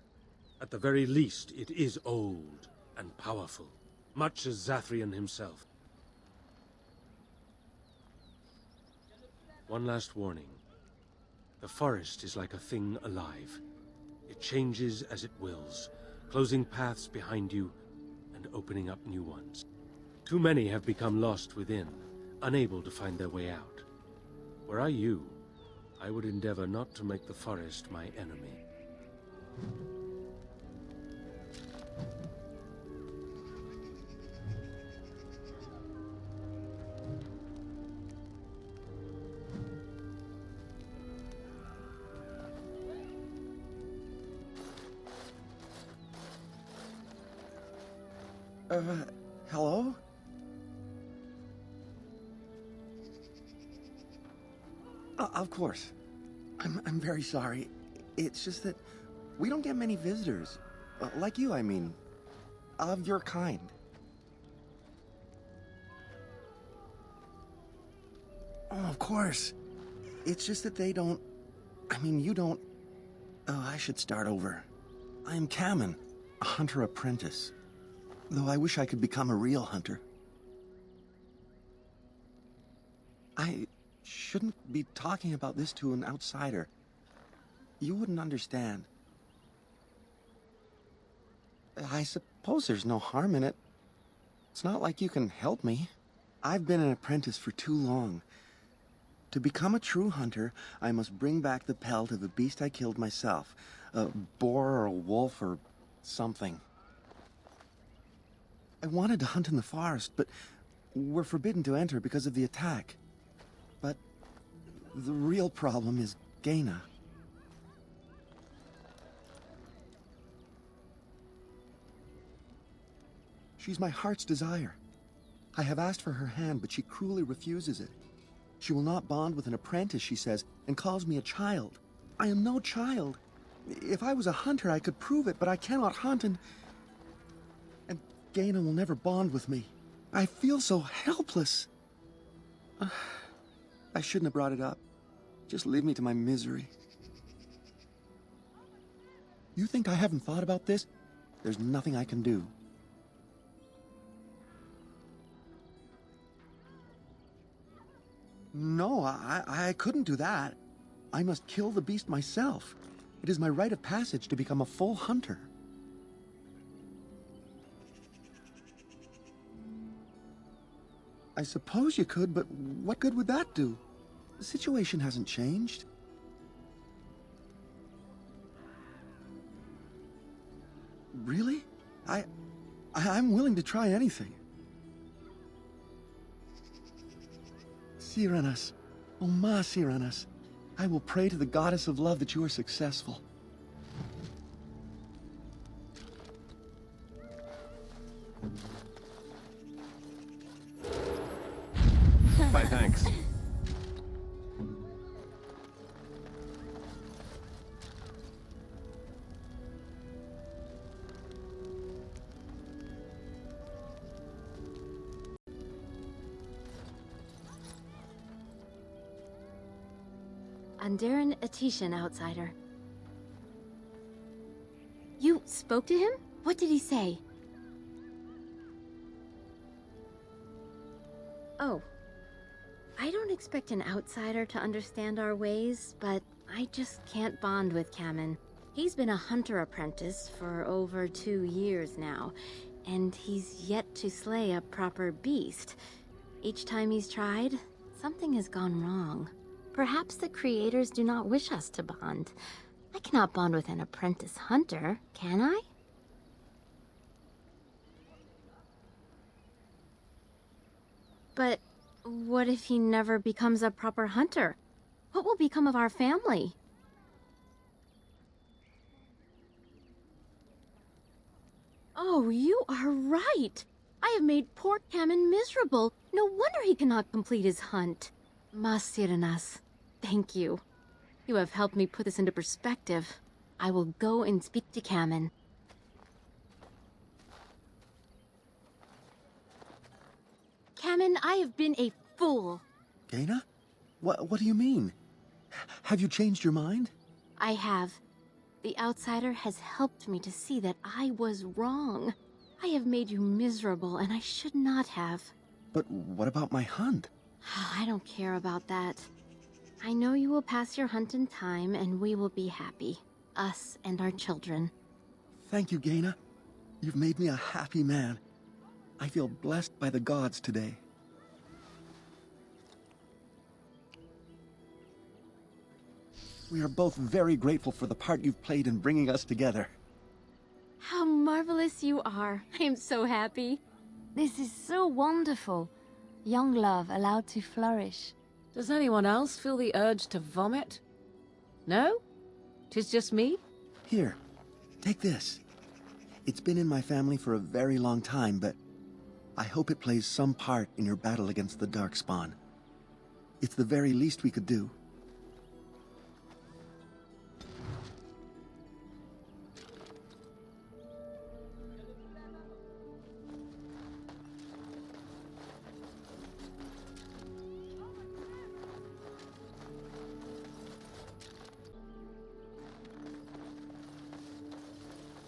At the very least, it is old and powerful, much as Zathrian himself. One last warning. The forest is like a thing alive. It changes as it wills, closing paths behind you and opening up new ones. Too many have become lost within, unable to find their way out. Were I you, I would endeavor not to make the forest my enemy. Hello? Of course. I'm very sorry. It's just that we don't get many visitors. Like you, I mean. Of your kind. Oh, of course. It's just that they don't... I mean, you don't... Oh, I should start over. I am Qwinn, a hunter apprentice. Though I wish I could become a real hunter. I shouldn't be talking about this to an outsider. You wouldn't understand. I suppose there's no harm in it. It's not like you can help me. I've been an apprentice for too long. To become a true hunter, I must bring back the pelt of a beast I killed myself. A boar or a wolf or something. I wanted to hunt in the forest, but we're forbidden to enter because of the attack. But the real problem is Gaina. She's my heart's desire. I have asked for her hand, but she cruelly refuses it. She will not bond with an apprentice, she says, and calls me a child. I am no child. If I was a hunter, I could prove it, but I cannot hunt, and Gaina will never bond with me. I feel so helpless. I shouldn't have brought it up. Just leave me to my misery. You think I haven't thought about this? There's nothing I can do. No, I couldn't do that. I must kill the beast myself. It is my rite of passage to become a full hunter. I suppose you could, but what good would that do? The situation hasn't changed. Really? I'm willing to try anything. Cyranas, oh ma Cyranas, I will pray to the goddess of love that you are successful. My thanks. Andaran Atishan, outsider. You spoke to him? What did he say? Oh. I don't expect an outsider to understand our ways, but I just can't bond with Qwinn. He's been a hunter apprentice for over 2 years now, and he's yet to slay a proper beast. Each time he's tried, something has gone wrong. Perhaps the creators do not wish us to bond. I cannot bond with an apprentice hunter, can I? But what if he never becomes a proper hunter? What will become of our family? Oh, you are right. I have made poor Qwinn miserable. No wonder he cannot complete his hunt. Masirnas, thank you. You have helped me put this into perspective. I will go and speak to Qwinn. Qwinn, I have been a fool. Gaina? What do you mean? Have you changed your mind? I have. The outsider has helped me to see that I was wrong. I have made you miserable, and I should not have. But what about my hunt? I don't care about that. I know you will pass your hunt in time, and we will be happy. Us and our children. Thank you, Gaina. You've made me a happy man. I feel blessed by the gods today. We are both very grateful for the part you've played in bringing us together. How marvelous you are. I am so happy. This is so wonderful. Young love allowed to flourish. Does anyone else feel the urge to vomit? No? 'Tis just me? Here, take this. It's been in my family for a very long time, but I hope it plays some part in your battle against the Darkspawn. It's the very least we could do.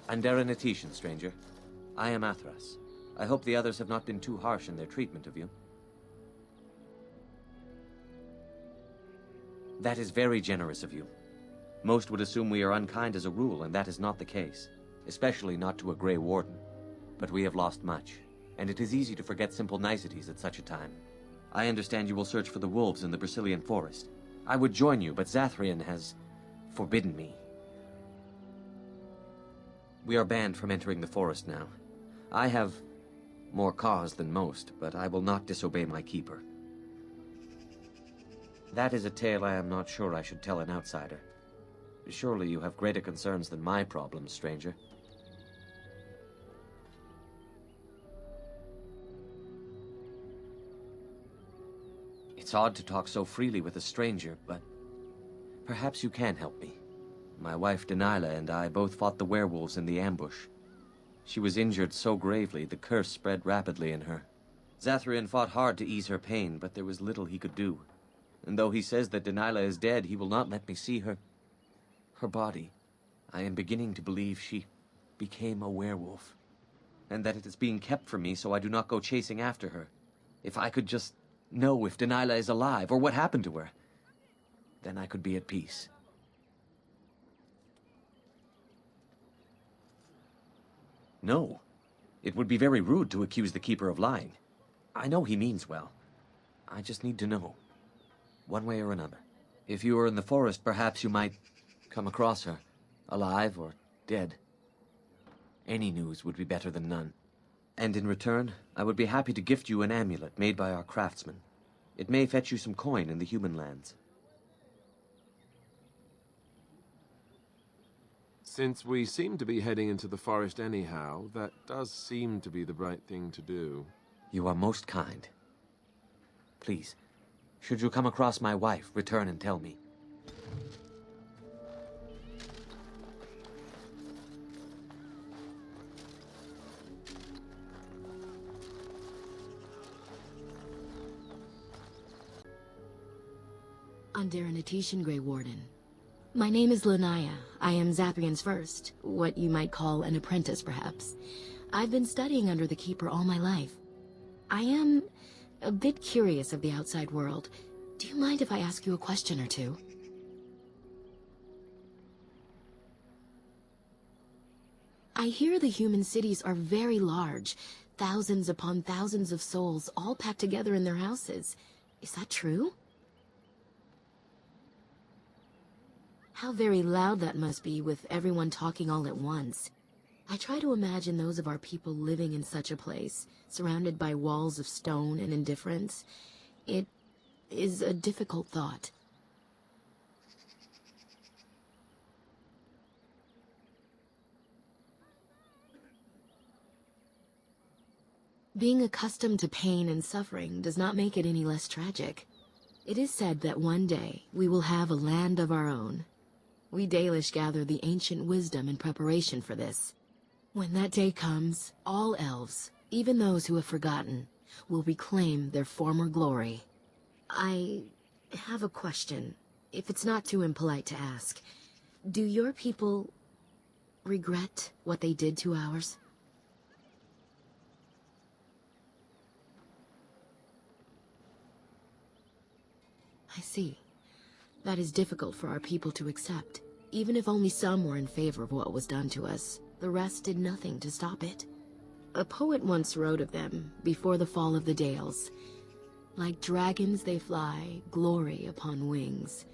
Anderenitishan, stranger. I am Athras. I hope the others have not been too harsh in their treatment of you. That is very generous of you. Most would assume we are unkind as a rule, and that is not the case. Especially not to a Grey Warden. But we have lost much, and it is easy to forget simple niceties at such a time. I understand you will search for the wolves in the Brazilian forest. I would join you, but Zathrian has forbidden me. We are banned from entering the forest now. I have more cause than most, but I will not disobey my keeper. That is a tale I am not sure I should tell an outsider. Surely you have greater concerns than my problems, stranger. It's odd to talk so freely with a stranger, but perhaps you can help me. My wife Delilah and I both fought the werewolves in the ambush. She was injured so gravely, the curse spread rapidly in her. Zathrian fought hard to ease her pain, but there was little he could do. And though he says that Delilah is dead, he will not let me see her body. I am beginning to believe she became a werewolf. And that it is being kept from me so I do not go chasing after her. If I could just know if Delilah is alive, or what happened to her, then I could be at peace. No. It would be very rude to accuse the Keeper of lying. I know he means well. I just need to know. One way or another. If you were in the forest, perhaps you might come across her. Alive or dead. Any news would be better than none. And in return, I would be happy to gift you an amulet made by our craftsman. It may fetch you some coin in the human lands. Since we seem to be heading into the forest anyhow, that does seem to be the right thing to do. You are most kind. Please, should you come across my wife, return and tell me. Anderenitishan, Grey Warden. My name is Lanaya. I am Zathrian's first, what you might call an apprentice, perhaps. I've been studying under the Keeper all my life. I am a bit curious of the outside world. Do you mind if I ask you a question or two? I hear the human cities are very large, thousands upon thousands of souls all packed together in their houses. Is that true? How very loud that must be with everyone talking all at once. I try to imagine those of our people living in such a place, surrounded by walls of stone and indifference. It is a difficult thought. Being accustomed to pain and suffering does not make it any less tragic. It is said that one day we will have a land of our own. We Dalish gather the ancient wisdom in preparation for this. When that day comes, all elves, even those who have forgotten, will reclaim their former glory. I have a question, if it's not too impolite to ask. Do your people regret what they did to ours? I see. That is difficult for our people to accept. Even if only some were in favor of what was done to us, the rest did nothing to stop it. A poet once wrote of them, before the fall of the Dales. Like dragons they fly, glory upon wings.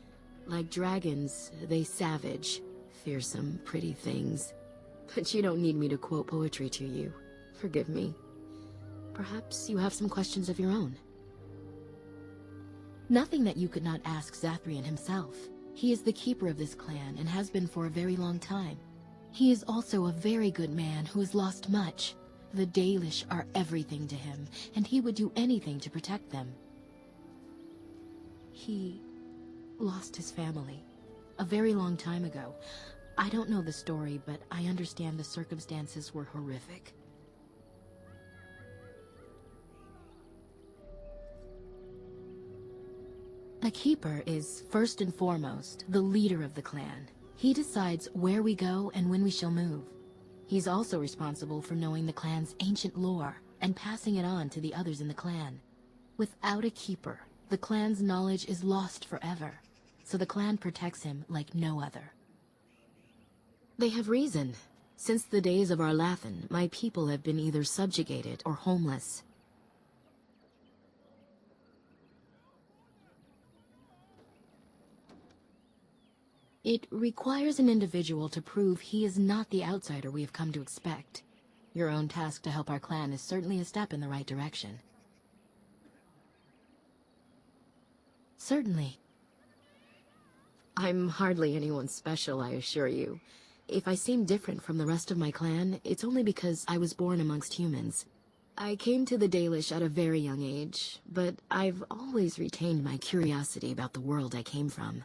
Like dragons, they savage, fearsome, pretty things. But you don't need me to quote poetry to you. Forgive me. Perhaps you have some questions of your own. Nothing that you could not ask Zathrian himself. He is the keeper of this clan and has been for a very long time. He is also a very good man who has lost much. The Dalish are everything to him, and he would do anything to protect them. He lost his family a very long time ago. I don't know the story, but I understand the circumstances were horrific. A keeper is, first and foremost, the leader of the clan. He decides where we go and when we shall move. He's also responsible for knowing the clan's ancient lore and passing it on to the others in the clan. Without a keeper, the clan's knowledge is lost forever, so the clan protects him like no other. They have reason. Since the days of Arlathan, my people have been either subjugated or homeless. It requires an individual to prove he is not the outsider we have come to expect. Your own task to help our clan is certainly a step in the right direction. Certainly. I'm hardly anyone special, I assure you. If I seem different from the rest of my clan, it's only because I was born amongst humans. I came to the Dalish at a very young age, but I've always retained my curiosity about the world I came from.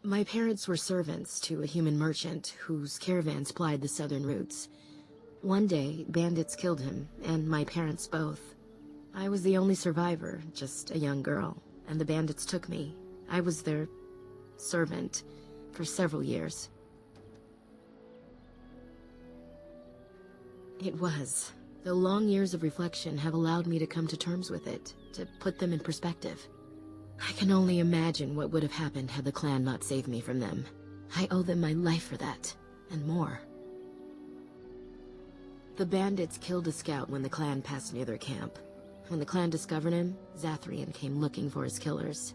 My parents were servants to a human merchant whose caravans plied the southern routes. One day, bandits killed him, and my parents both. I was the only survivor, just a young girl, and the bandits took me. I was their servant for several years. It was. The long years of reflection have allowed me to come to terms with it, to put them in perspective. I can only imagine what would have happened had the clan not saved me from them. I owe them my life for that, and more. The bandits killed a scout when the clan passed near their camp. When the clan discovered him, Zathrian came looking for his killers.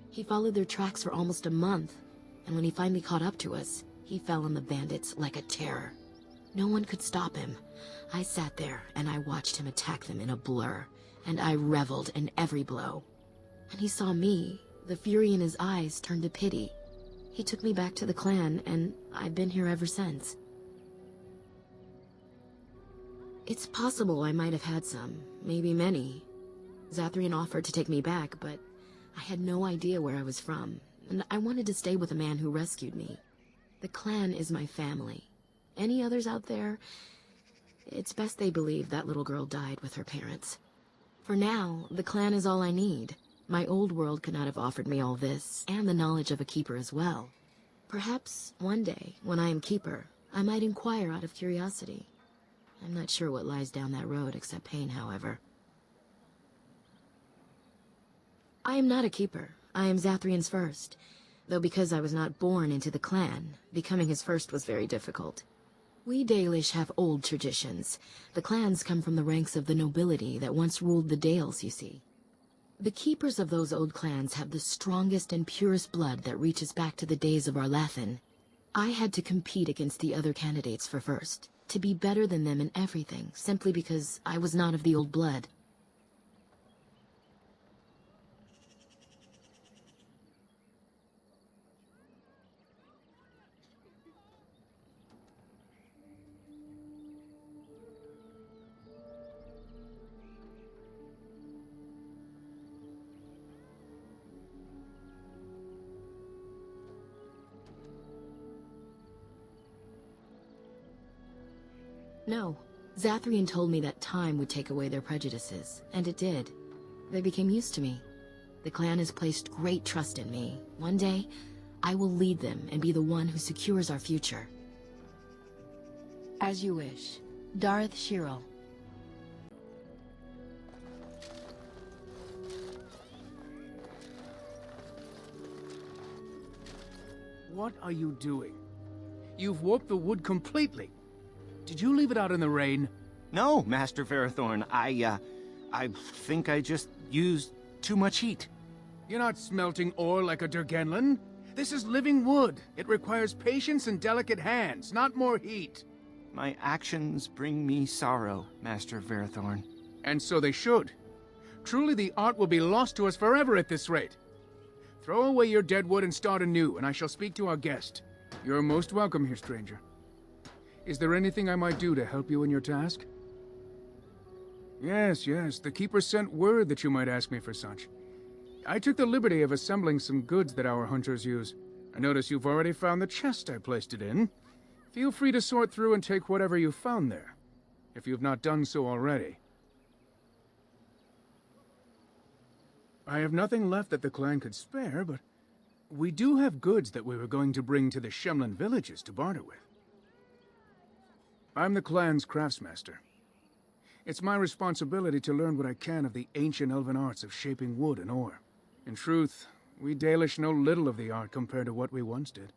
He followed their tracks for almost a month, and when he finally caught up to us, he fell on the bandits like a terror. No one could stop him. I sat there, and I watched him attack them in a blur, and I reveled in every blow. When he saw me, the fury in his eyes turned to pity. He took me back to the clan, and I've been here ever since. It's possible I might have had some, maybe many. Zathrian offered to take me back, but I had no idea where I was from, and I wanted to stay with the man who rescued me. The clan is my family. Any others out there? It's best they believe that little girl died with her parents. For now, the clan is all I need. My old world could not have offered me all this, and the knowledge of a keeper as well. Perhaps one day, when I am keeper, I might inquire out of curiosity. I'm not sure what lies down that road except pain, however. I am not a keeper. I am Zathrian's first. Though because I was not born into the clan, becoming his first was very difficult. We Dalish have old traditions. The clans come from the ranks of the nobility that once ruled the Dales, you see. The keepers of those old clans have the strongest and purest blood that reaches back to the days of Arlathan. I had to compete against the other candidates for first, to be better than them in everything, simply because I was not of the old blood. No. Zathrian told me that time would take away their prejudices, and it did. They became used to me. The clan has placed great trust in me. One day, I will lead them and be the one who secures our future. As you wish. Darth Shirel. What are you doing? You've warped the wood completely. Did you leave it out in the rain? No, Master Ferrothorn. I think I just used too much heat. You're not smelting ore like a Durgenlin. This is living wood. It requires patience and delicate hands, not more heat. My actions bring me sorrow, Master Ferrothorn. And so they should. Truly the art will be lost to us forever at this rate. Throw away your dead wood and start anew, and I shall speak to our guest. You're most welcome here, stranger. Is there anything I might do to help you in your task? Yes, the Keeper sent word that you might ask me for such. I took the liberty of assembling some goods that our hunters use. I notice you've already found the chest I placed it in. Feel free to sort through and take whatever you found there, if you've not done so already. I have nothing left that the clan could spare, but we do have goods that we were going to bring to the Shemlin villages to barter with. I'm the clan's craftsmaster. It's my responsibility to learn what I can of the ancient elven arts of shaping wood and ore. In truth, we Dalish know little of the art compared to what we once did.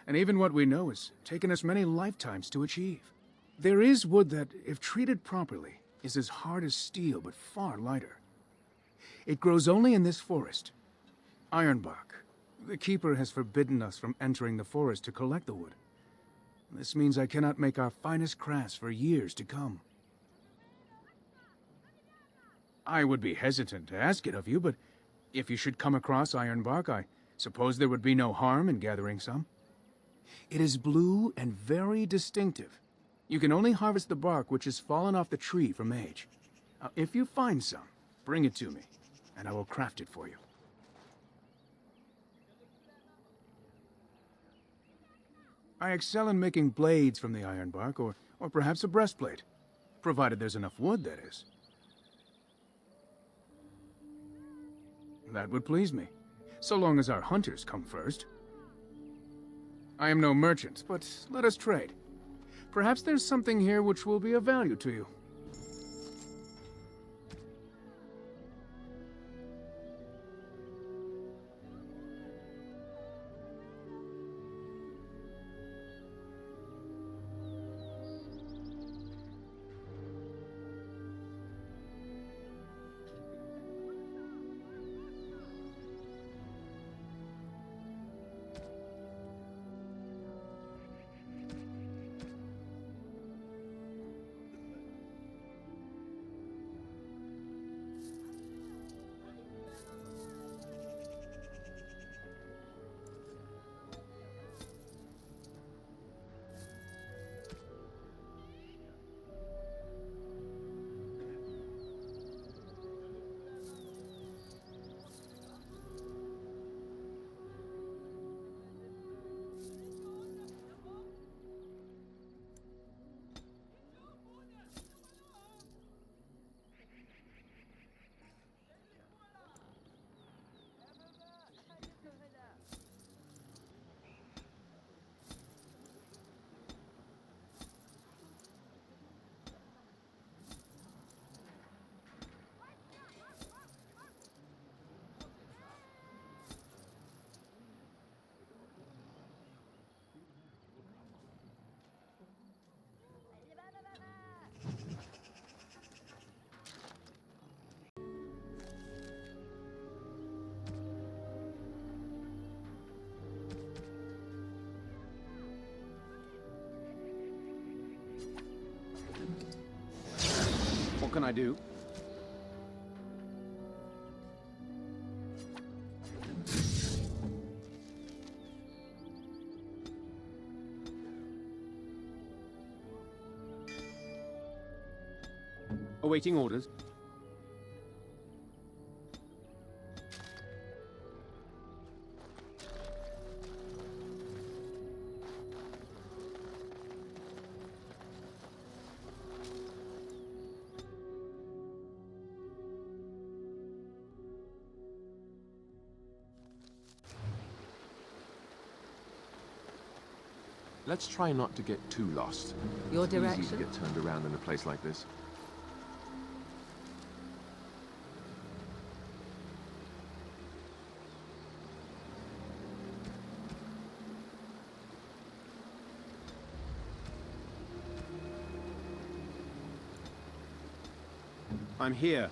And even what we know has taken us many lifetimes to achieve. There is wood that, if treated properly, is as hard as steel but far lighter. It grows only in this forest. Ironbark. The Keeper has forbidden us from entering the forest to collect the wood. This means I cannot make our finest crafts for years to come. I would be hesitant to ask it of you, but if you should come across ironbark, I suppose there would be no harm in gathering some. It is blue and very distinctive. You can only harvest the bark which has fallen off the tree from age. If you find some, bring it to me, and I will craft it for you. I excel in making blades from the ironbark, or perhaps a breastplate. Provided there's enough wood, that is. That would please me, so long as our hunters come first. I am no merchant, but let us trade. Perhaps there's something here which will be of value to you. can I do? Awaiting orders. Let's try not to get too lost. Your It's easy direction? to get turned around in a place like this. I'm here.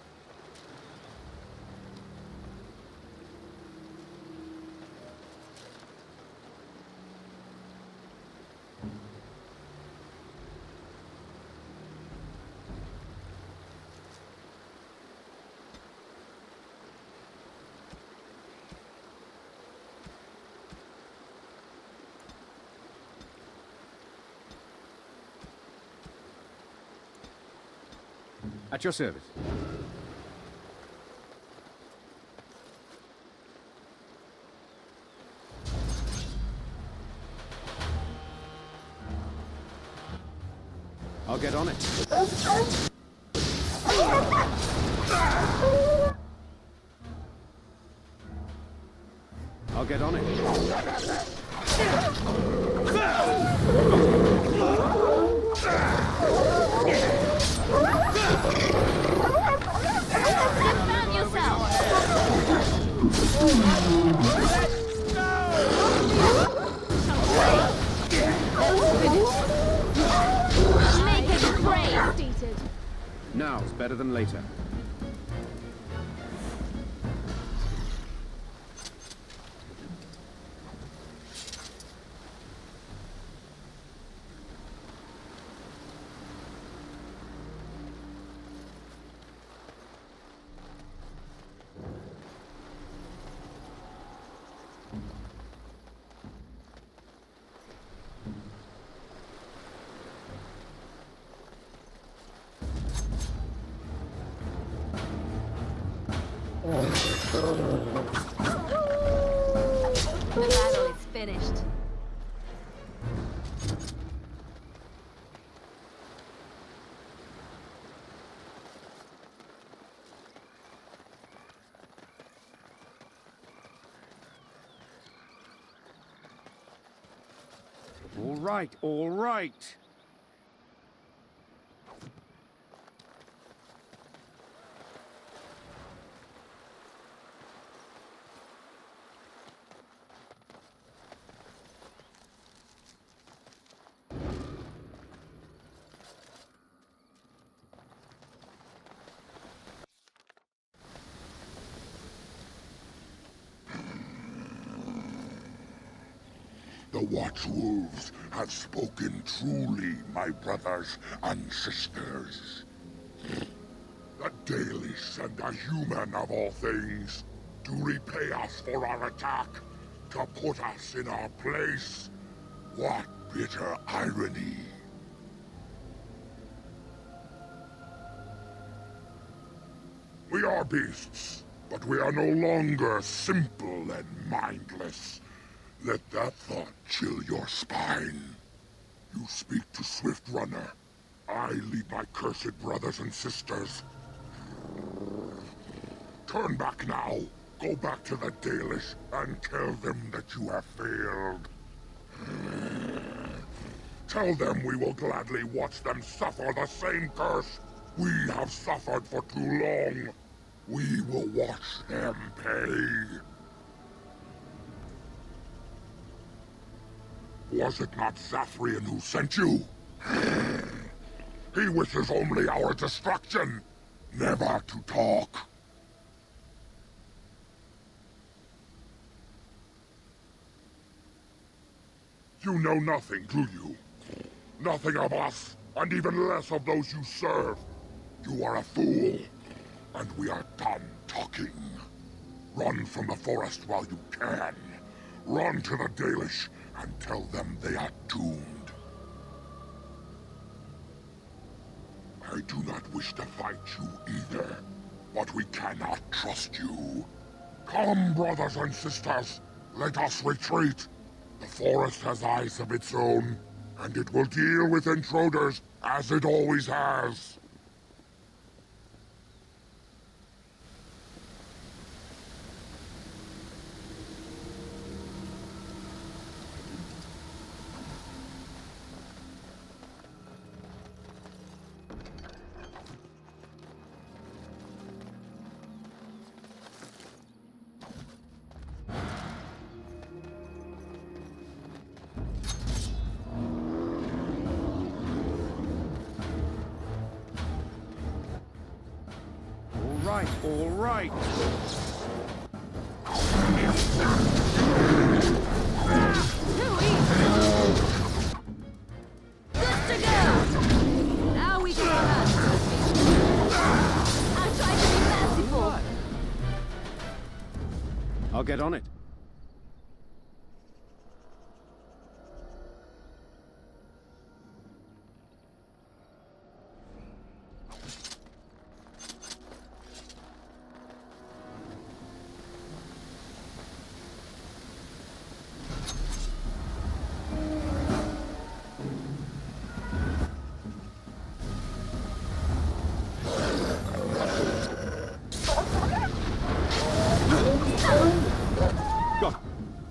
At your service. I'll get on it. I'll get on it. Defend yourself! Make it brave! Now's better than later. The battle is finished. All right, all right. The Watchwolves have spoken truly, my brothers and sisters. The Dalish and the human of all things, to repay us for our attack, to put us in our place. What bitter irony. We are beasts, but we are no longer simple and mindless. Let that thought chill your spine. You speak to Swift Runner. I lead my cursed brothers and sisters. Turn back now. Go back to the Dalish and tell them that you have failed. Tell them we will gladly watch them suffer the same curse we have suffered for too long. We will watch them pay. Was it not Zathrian who sent you? He wishes only our destruction, never to talk. You know nothing, do you? Nothing of us, and even less of those you serve. You are a fool, and we are done talking. Run from the forest while you can. Run to the Dalish and tell them they are doomed. I do not wish to fight you either, but we cannot trust you. Come, brothers and sisters, let us retreat. The forest has eyes of its own, and it will deal with intruders as it always has. All right. Good to go! Now we can run. I'll try to be merciful. I'll get on it.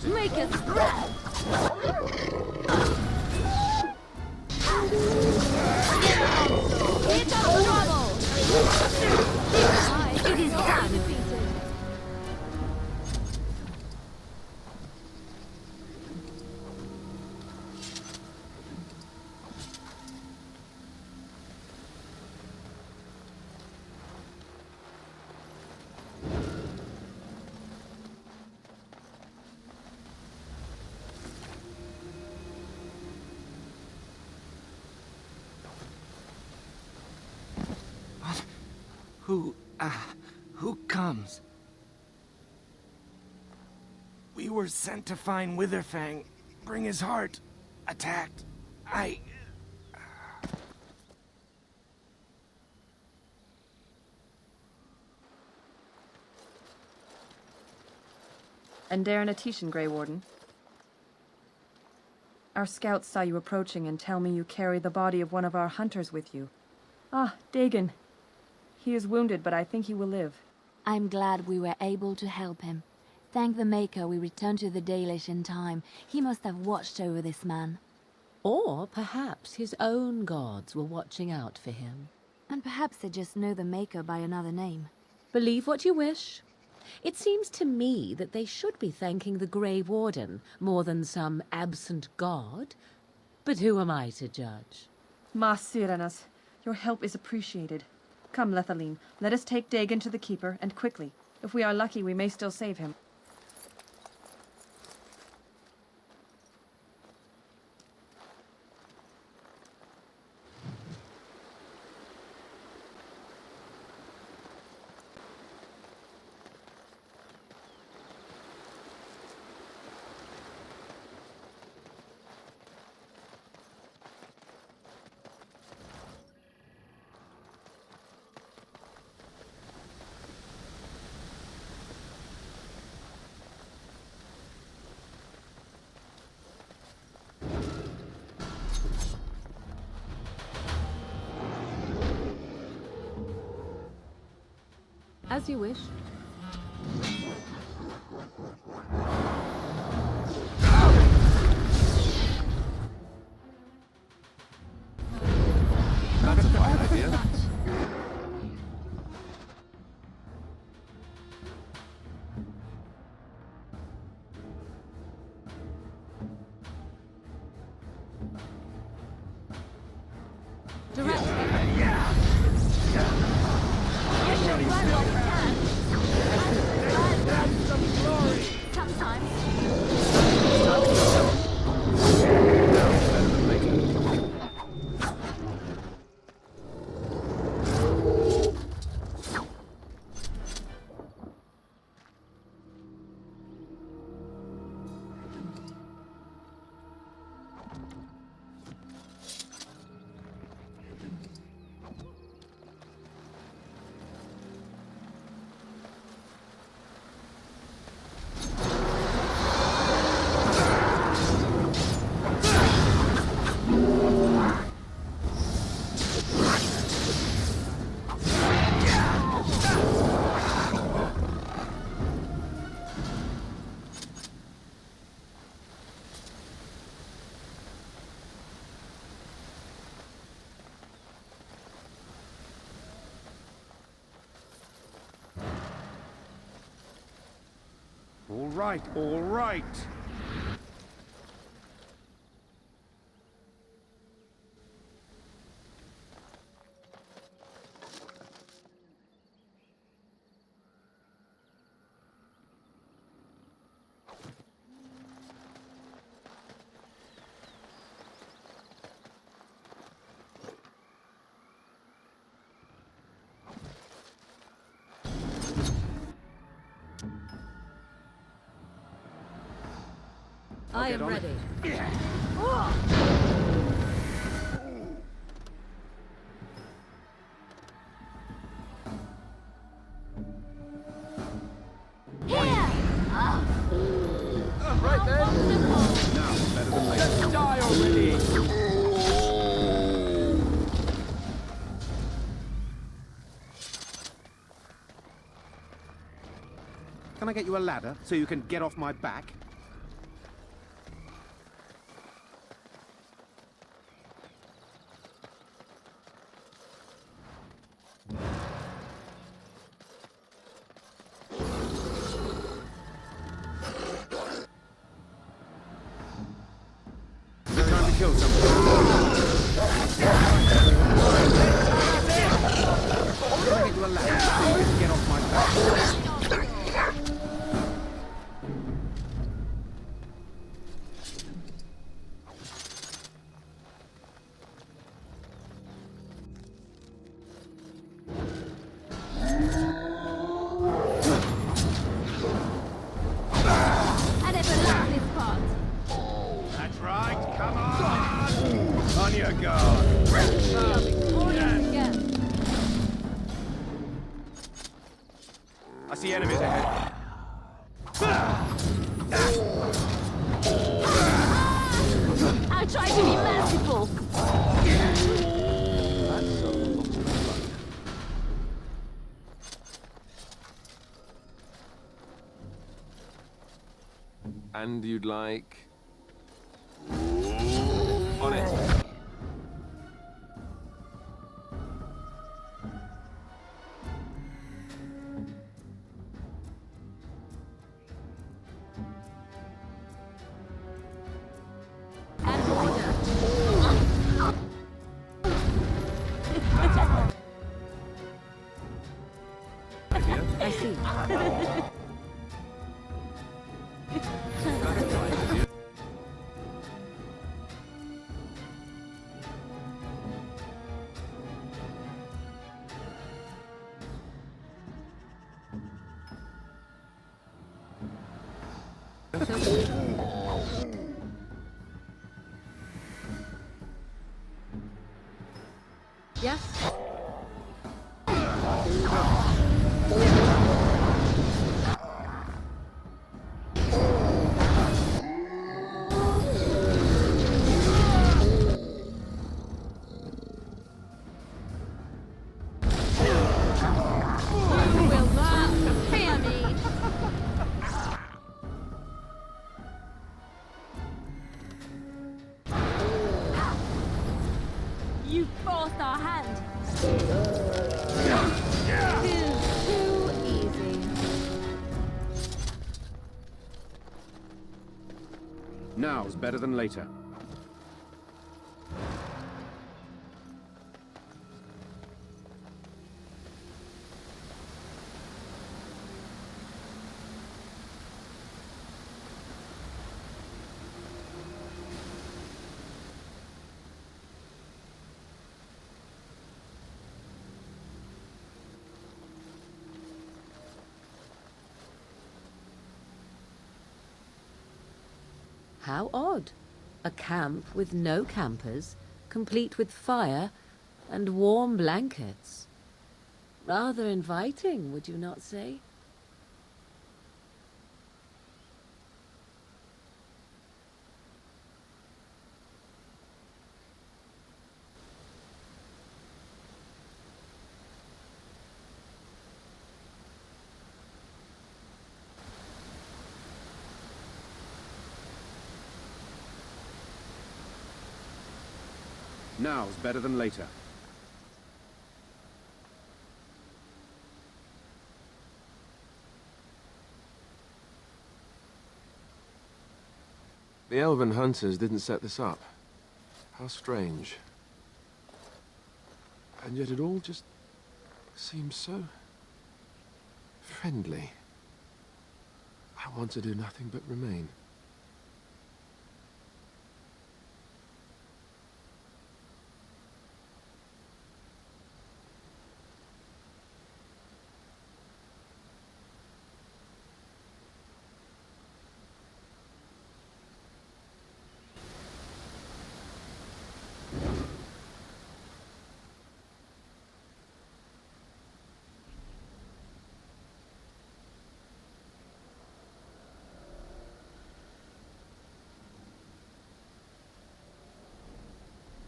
Make us breath! Here comes trouble! It is done! Who comes? We were sent to find Witherfang, bring his heart. Attacked. And Dain Atishan, Grey Warden. Our scouts saw you approaching and tell me you carry the body of one of our hunters with you. Ah, Dain. He is wounded, but I think he will live. I'm glad we were able to help him. Thank the Maker we returned to the Dalish in time. He must have watched over this man. Or perhaps his own gods were watching out for him. And perhaps they just know the Maker by another name. Believe what you wish. It seems to me that they should be thanking the Grey Warden more than some absent god. But who am I to judge? Ma Syranas, your help is appreciated. Come, Lethaline, let us take Dain to the Keeper, and quickly. If we are lucky, we may still save him. As you wish. That's a fine idea. right, all right. I am ready. Right then. Now, better than later. Let's die already. Can I get you a ladder so you can get off my back? Time to kill somebody. Can I get you a ladder so you can get off my back? I never liked this part. That's right, come on! On your guard! I see enemies ahead. I try to be merciful. And you'd like... On it. I see. Yes. Will not fear me. You forced our hand. Too easy. Now's better than later. How odd. A camp with no campers, complete with fire and warm blankets. Rather inviting, would you not say? Now's better than later. The elven hunters didn't set this up. How strange. And yet it all just seems so friendly. I want to do nothing but remain.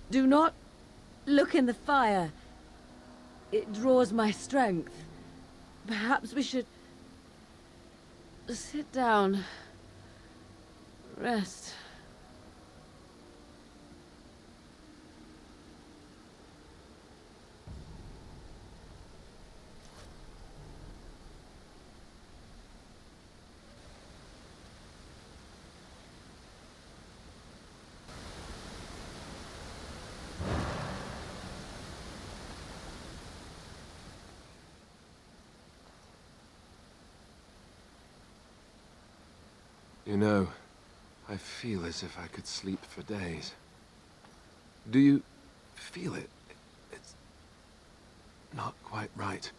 Do not look in the fire. It draws my strength. Perhaps we should sit down. Rest. You know, I feel as if I could sleep for days. Do you feel it? It's not quite right.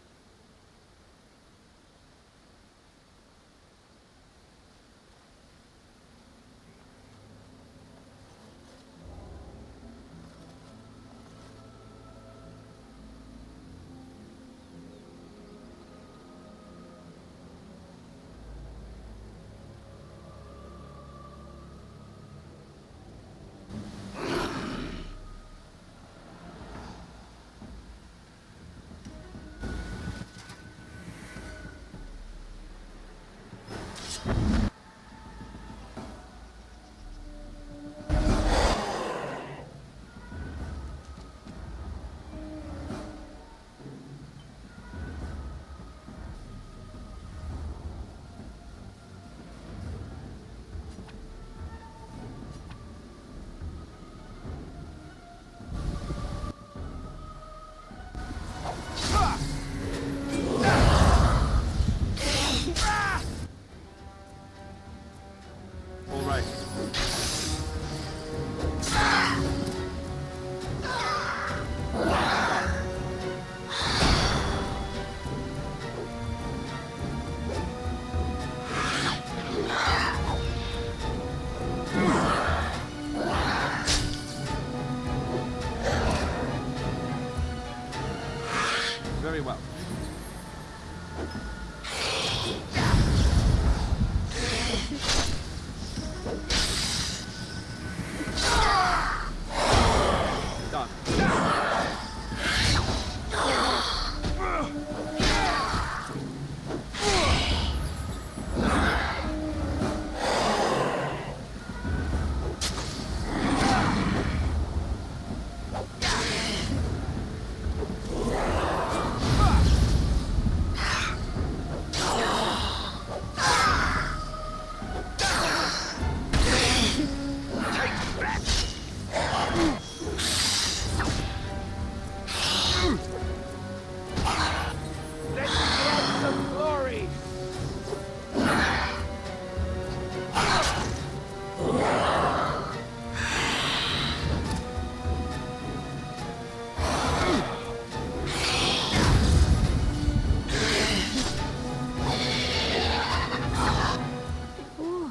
Very well. Done.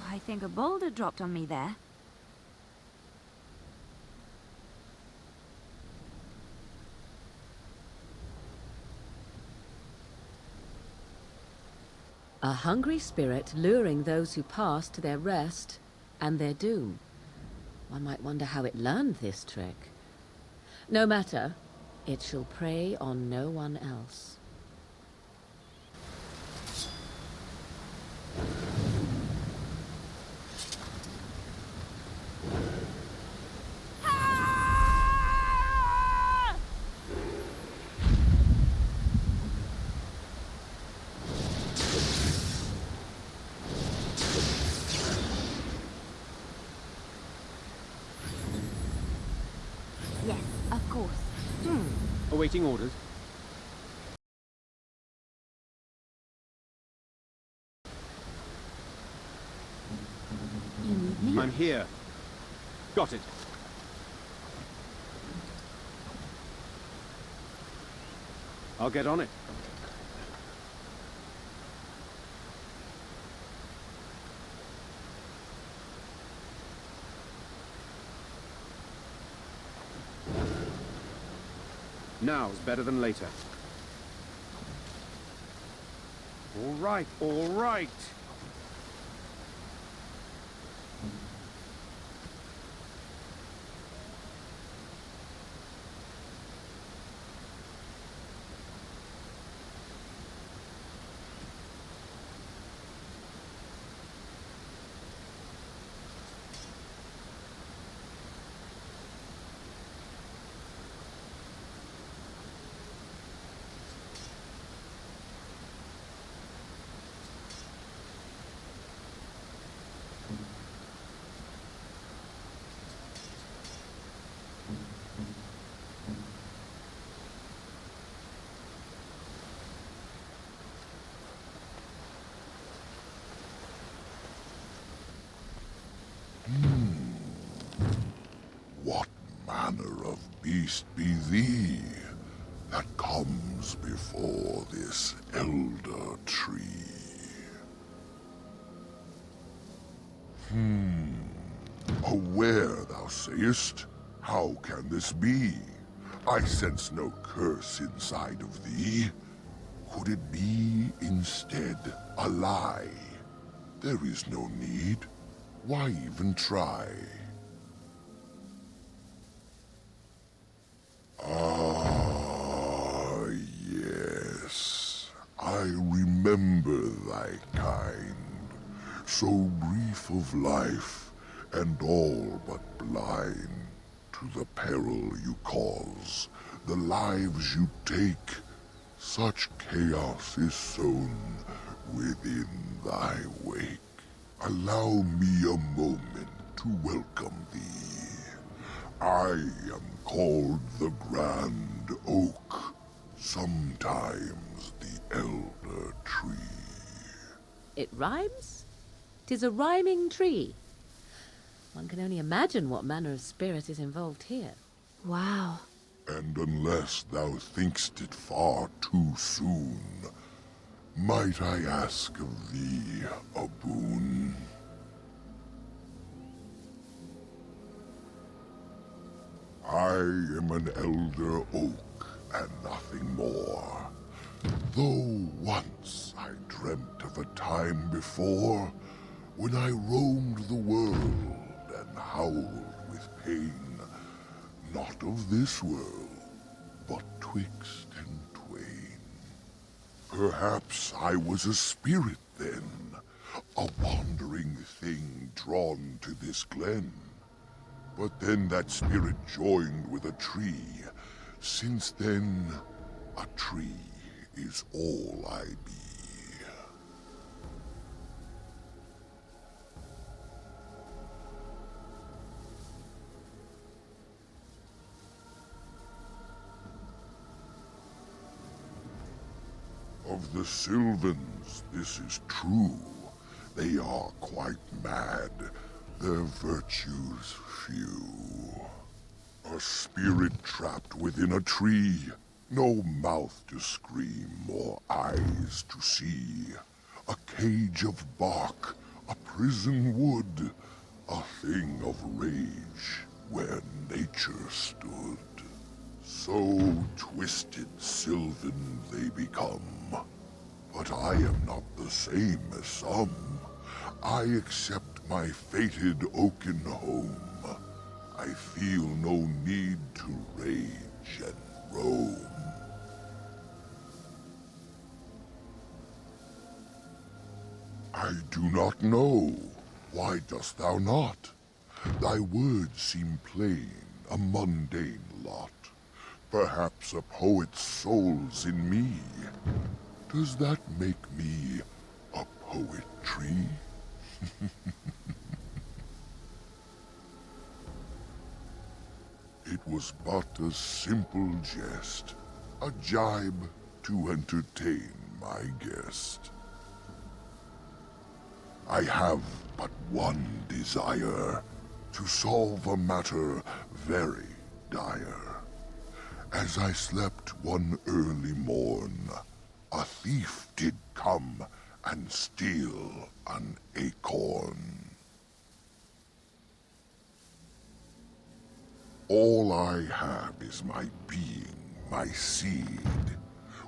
I think a boulder dropped on me there. A hungry spirit luring those who pass to their rest and their doom. One might wonder how it learned this trick. No matter, it shall prey on no one else. Awaiting orders. You need me? I'm here. Got it. I'll get on it. Now's better than later. All right, all right. What manner of beast be thee that comes before this elder tree? A were, thou sayest? How can this be? I sense no curse inside of thee. Could it be, instead, a lie? There is no need. Why even try? Ah, yes. I remember thy kind. So brief of life, and all but blind to the peril you cause, the lives you take. Such chaos is sown within thy wake. Allow me a moment to welcome thee. I am called the Grand Oak, sometimes the Elder Tree. It rhymes? 'Tis a rhyming tree. One can only imagine what manner of spirit is involved here. Wow. And unless thou thinkst it far too soon, might I ask of thee a boon? I am an elder oak and nothing more. Though once I dreamt of a time before when I roamed the world and howled with pain, not of this world, but twixt and twain. Perhaps I was a spirit then, a wandering thing drawn to this glen. But then that spirit joined with a tree. Since then, a tree is all I be. Of the Sylvans, this is true. They are quite mad, their virtues few. A spirit trapped within a tree, no mouth to scream or eyes to see. A cage of bark, a prison wood, a thing of rage where nature stood. So twisted Sylvan they become. But I am not the same as some. I accept my fated oaken home. I feel no need to rage and roam. I do not know. Why dost thou not? Thy words seem plain, a mundane lot. Perhaps a poet's soul's in me. Does that make me a poetry? It was but a simple jest, a jibe to entertain my guest. I have but one desire, to solve a matter very dire. As I slept one early morn, a thief did come and steal an acorn. All I have is my being, my seed.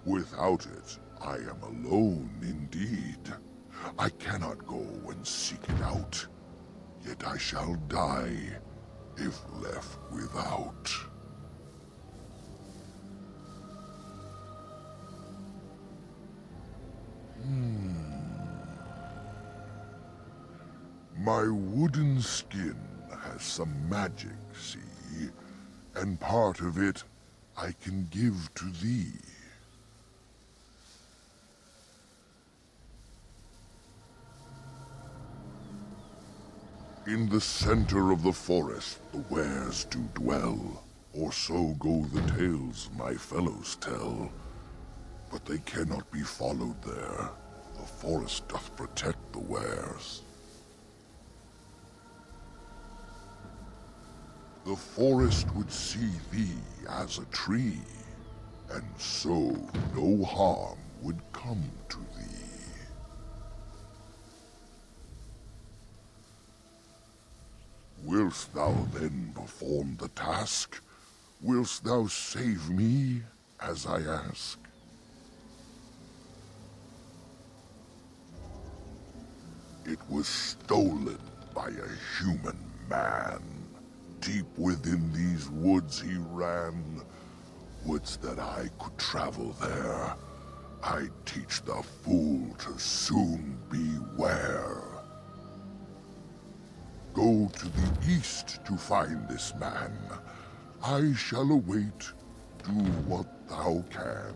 Without it, I am alone indeed. I cannot go and seek it out, yet I shall die if left without. My wooden skin has some magic, see? And part of it I can give to thee. In the center of the forest the wares do dwell, or so go the tales my fellows tell. But they cannot be followed there. The forest doth protect the wares. The forest would see thee as a tree, and so no harm would come to thee. Wilt thou then perform the task? Wilt thou save me, as I ask? It was stolen by a human man. Deep within these woods he ran, woods that I could travel there. I'd teach the fool to soon beware. Go to the east to find this man. I shall await. Do what thou can.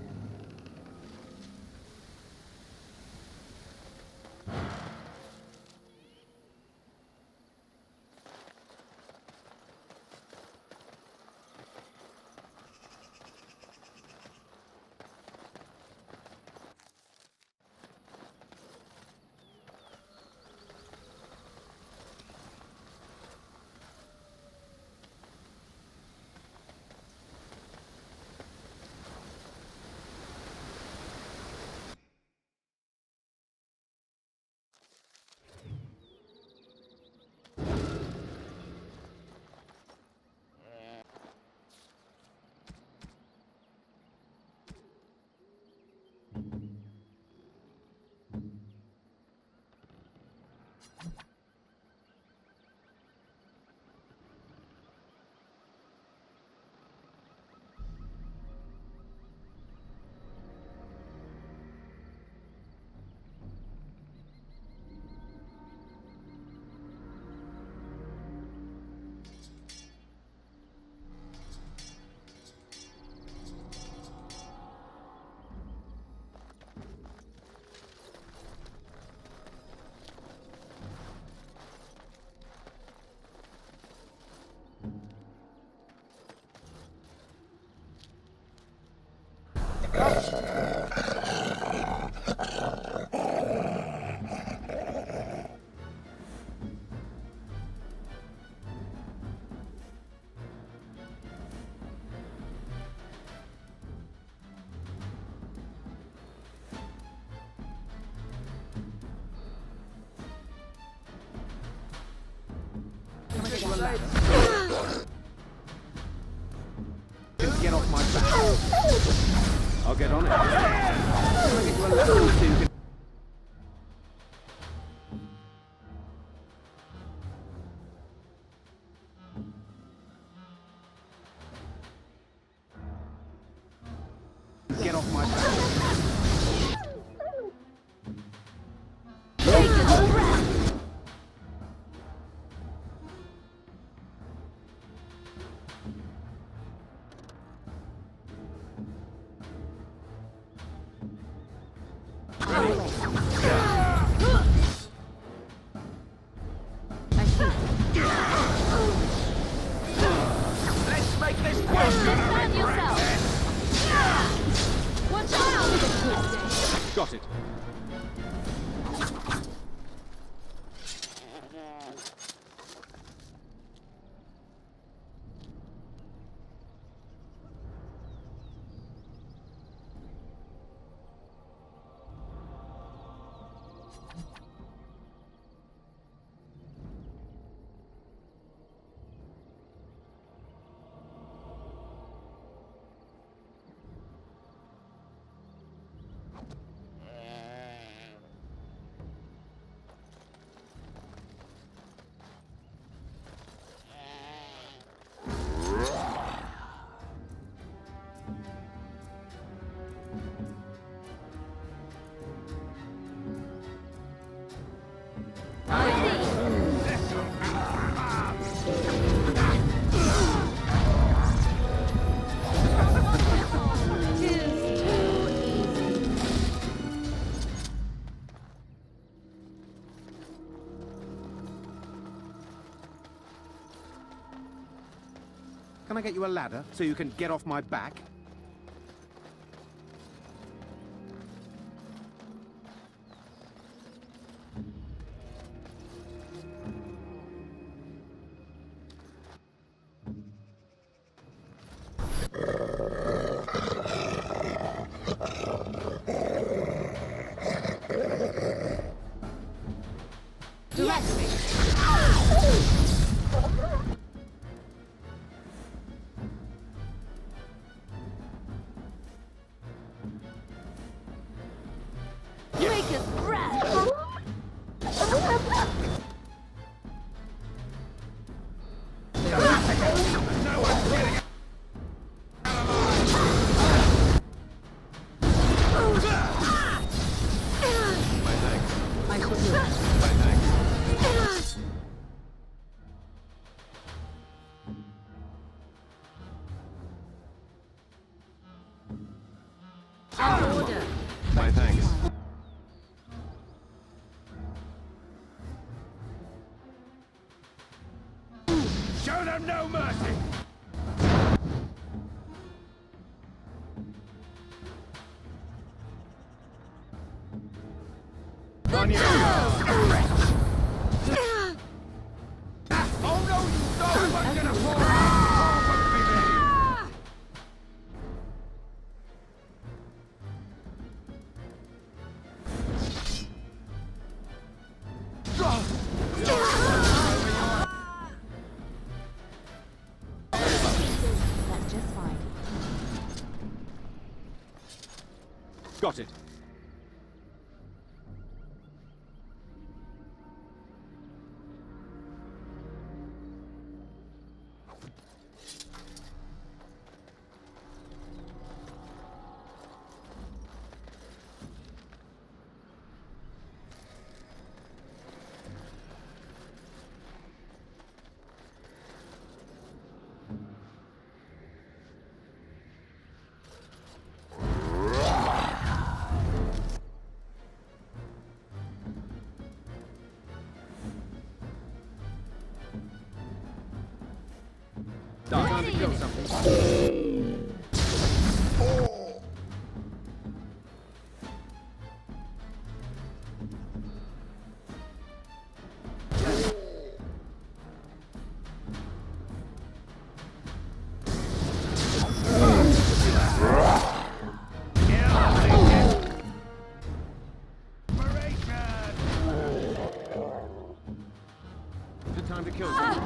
Get off my back. I'll get on it. I'll get you a lesson so you can... Get off my back. Got it. Can I get you a ladder so you can get off my back? My thanks. Show them no mercy! On you go! Oh no, you don't! I'm gonna fall! That's just fine. Got it. Time to kill something. Good time to kill something.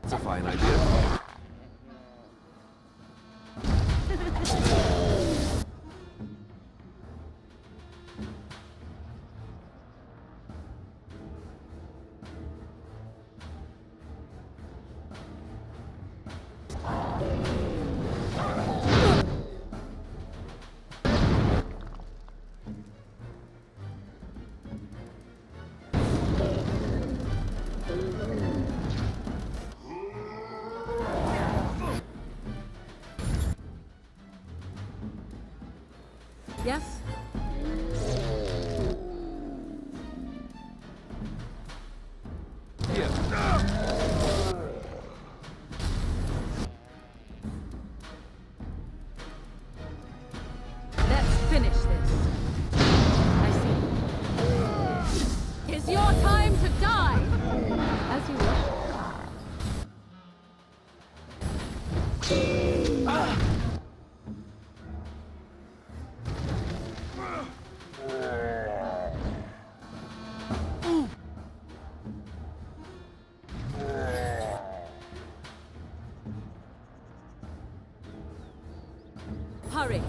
It's a fine idea. Yes? Hurry!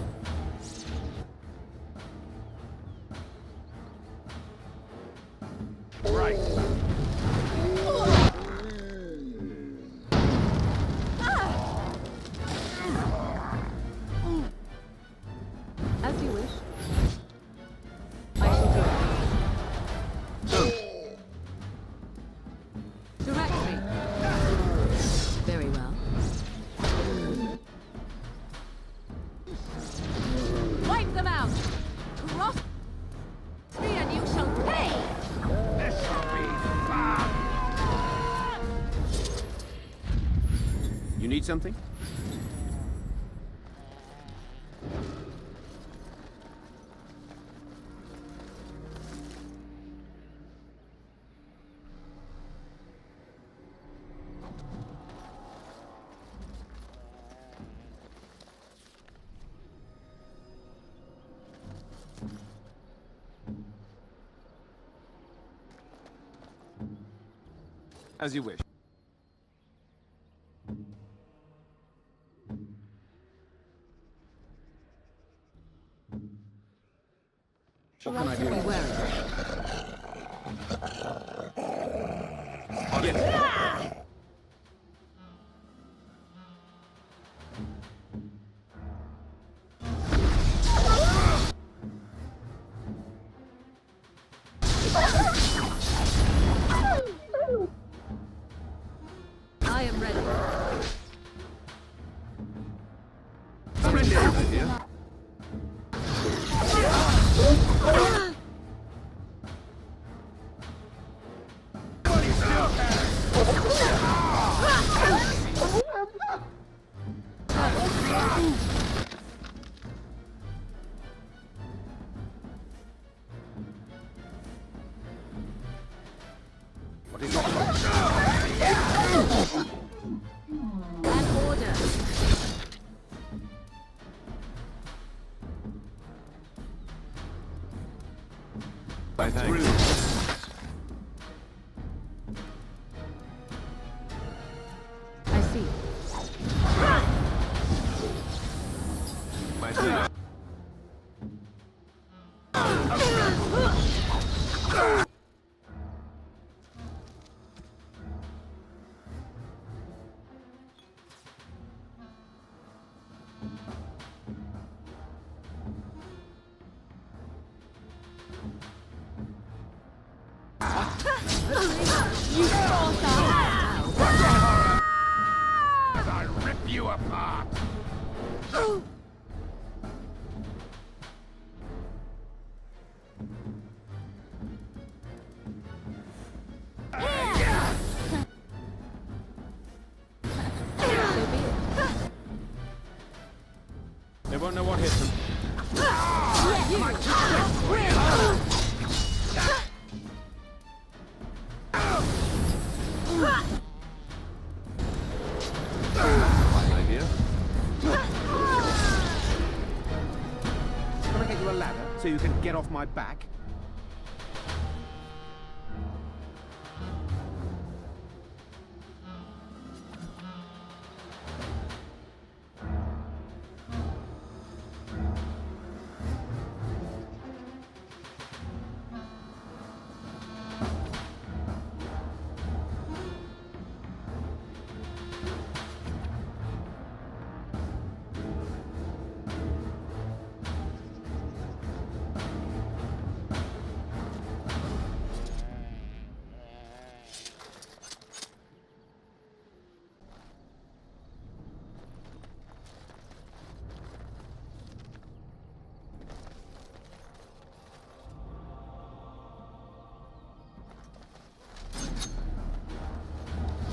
Right. As you wish. I shall do it. Direct me. Very well. Wipe them out! Cross me and you shall pay! This'll be fun! You need something? As you wish. What can I do? I am ready. What is your An order. My thanks. I see. My thanks. You thought as I rip you apart! They won't know what hit them. Fine idea. Can I get you a ladder so you can get off my back?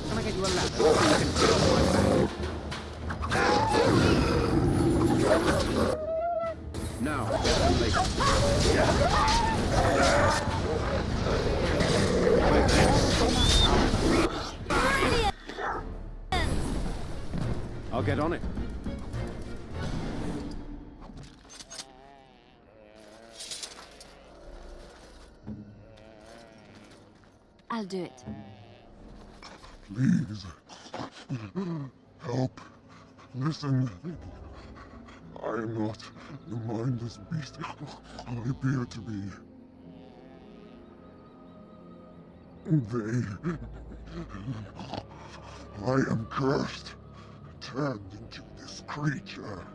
Can I get you a ladder so you can get off my back? Now, get them later. I'll get on it. I'll do it. Please. Help. Listen. I am not the mindless beast I appear to be. I am cursed, turned into this creature.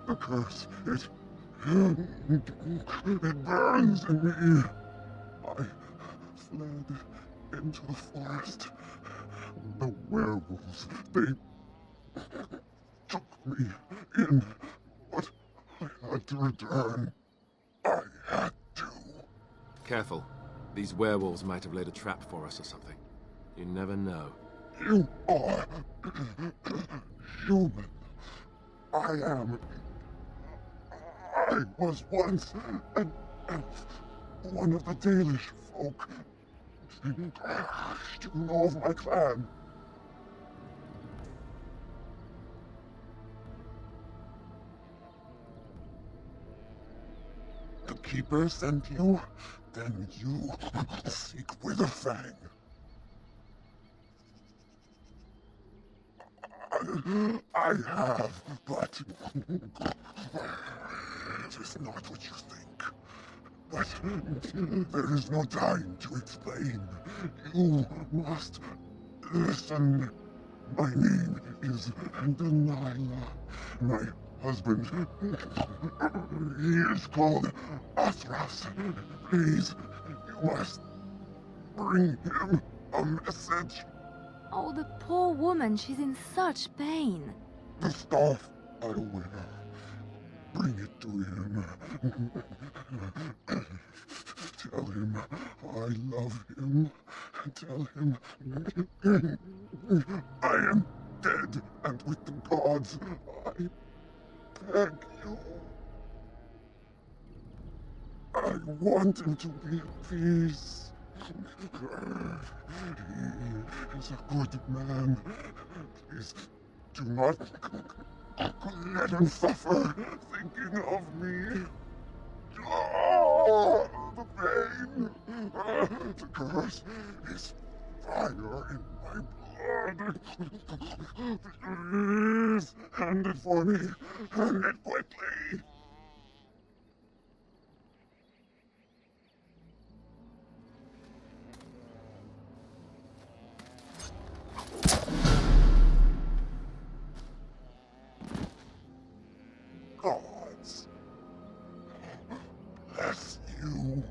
The curse, it burns in me. I fled into the forest. The werewolves, they took me in, but I had to return. I had to. Careful. These werewolves might have laid a trap for us or something. You never know. You are human. I am. I was once an elf, one of the Dalish folk. Do you know of my clan? The Keeper sent you? Then you seek Witherfang. I have, but it is not what you think. But there is no time to explain. You must listen. My name is Delilah. My husband, he is called Athras. Please, you must bring him a message. Oh, the poor woman, she's in such pain. The staff I wear. Bring it to him. Tell him I love him. Tell him I am dead, and with the gods, I beg you. I want him to be at peace. He is a good man. Please do not let him suffer thinking of me. Oh, the pain. The curse is fire in my blood. Please, hand it for me. Hand it quickly. Gods, bless you.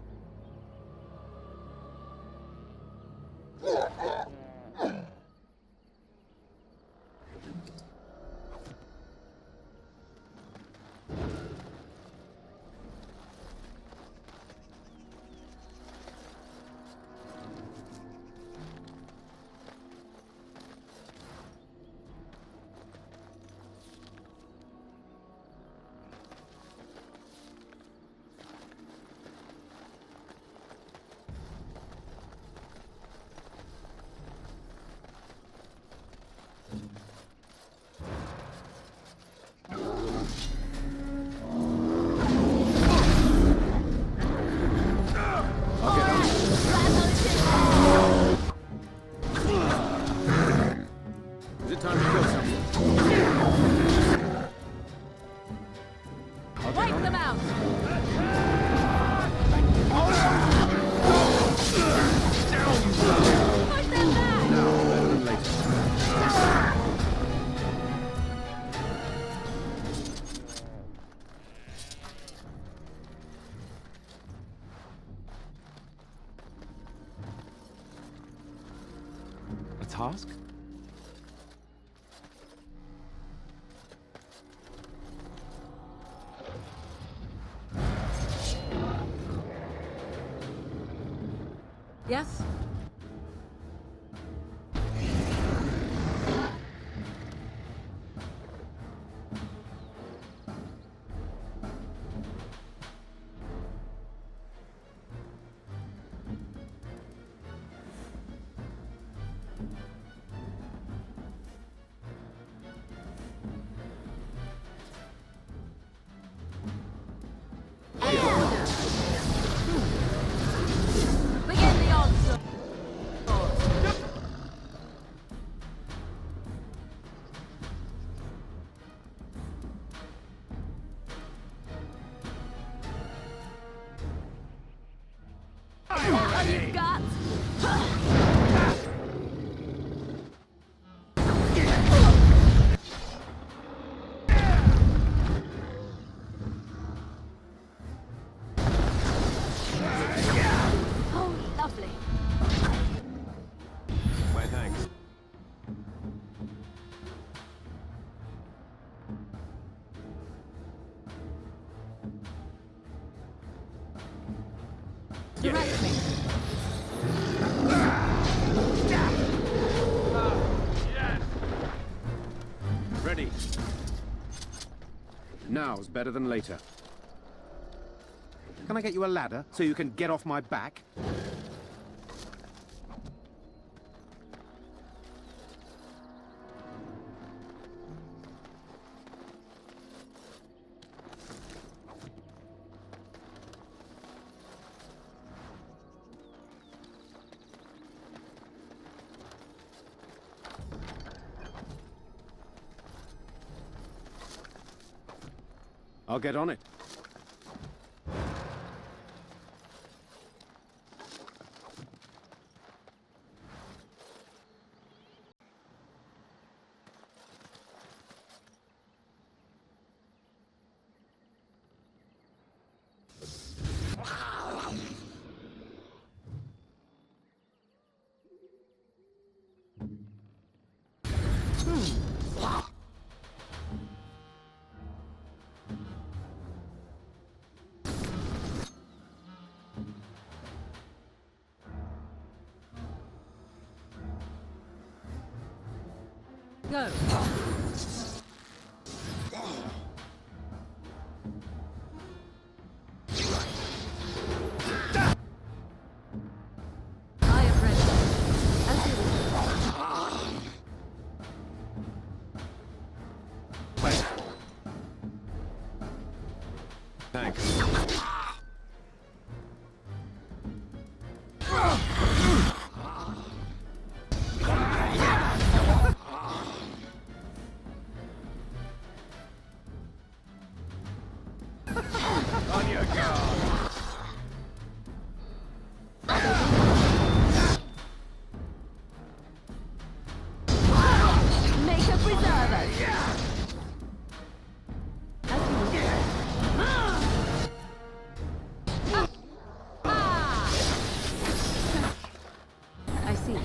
Is it time to kill someone? Wipe them out! Push them back! No, better than later. A task? Yes? My thanks. Direct me. Ready. Now's better than later. Can I get you a ladder so you can get off my back? I'll get on it. Go. I am ready. As you Thanks. On your guard. make a preserver. I see.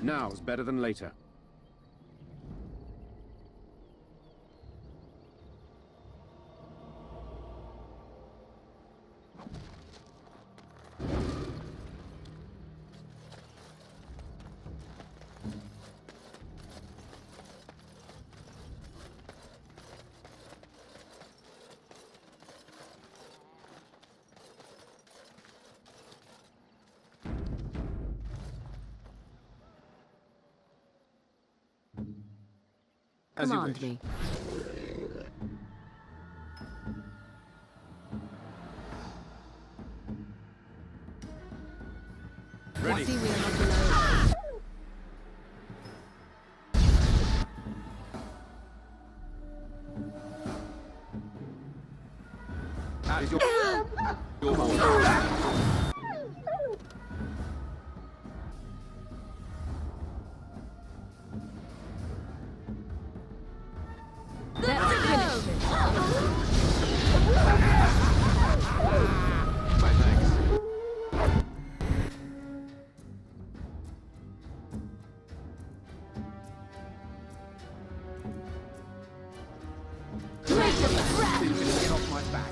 Now's better than later. As you Command wish. me. Ready. See, we are not alone. That is your fault. Let's finish this. My thanks. So you can get off my back.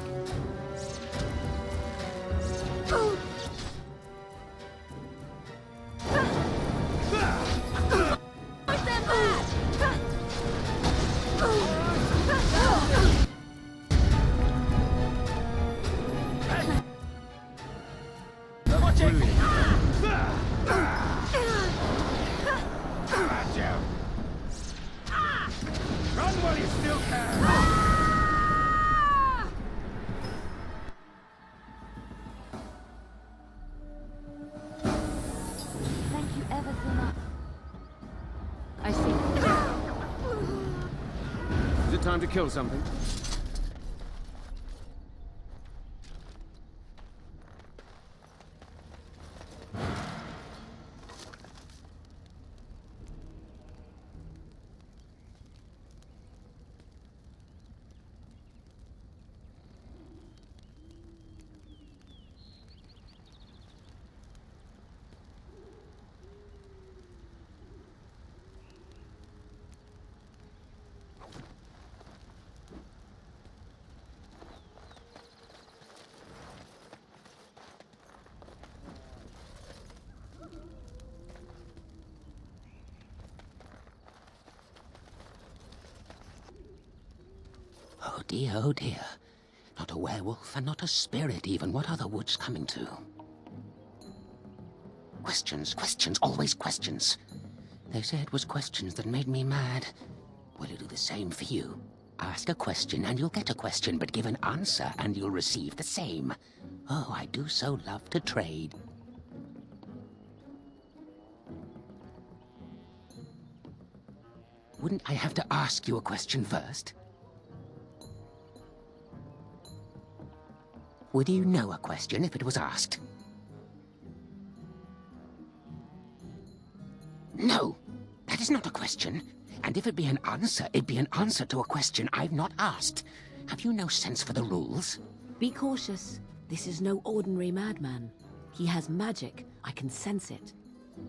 Run while you still can! Thank you ever so much. I see. Is it time to kill something? dear, oh dear. Not a werewolf, and not a spirit even. What are the woods coming to? Questions, questions, always questions. They say it was questions that made me mad. Will it do the same for you? Ask a question and you'll get a question, but give an answer and you'll receive the same. Oh, I do so love to trade. Wouldn't I have to ask you a question first? Would you know a question if it was asked? No, that is not a question. And if it be an answer, it'd be an answer to a question I've not asked. Have you no sense for the rules? Be cautious. This is no ordinary madman. He has magic. I can sense it.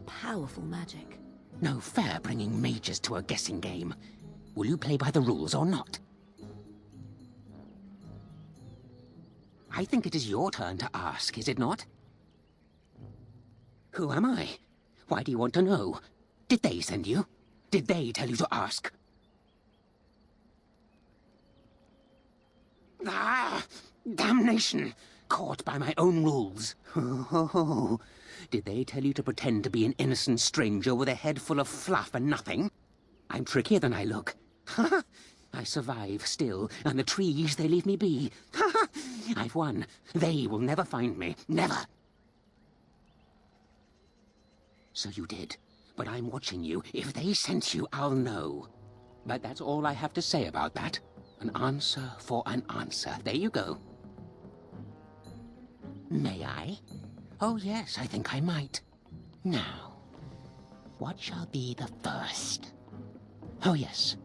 Powerful magic. No fair bringing mages to a guessing game. Will you play by the rules or not? I think it is your turn to ask, is it not? Who am I? Why do you want to know? Did they send you? Did they tell you to ask? Ah! Damnation! Caught by my own rules. Oh, did they tell you to pretend to be an innocent stranger with a head full of fluff and nothing? I'm trickier than I look. I survive still, and the trees, they leave me be. I've won. They will never find me. Never. So you did. But I'm watching you. If they sent you, I'll know. But that's all I have to say about that. An answer for an answer. There you go. May I? Oh, yes, I think I might. Now, what shall be the first? Oh, yes.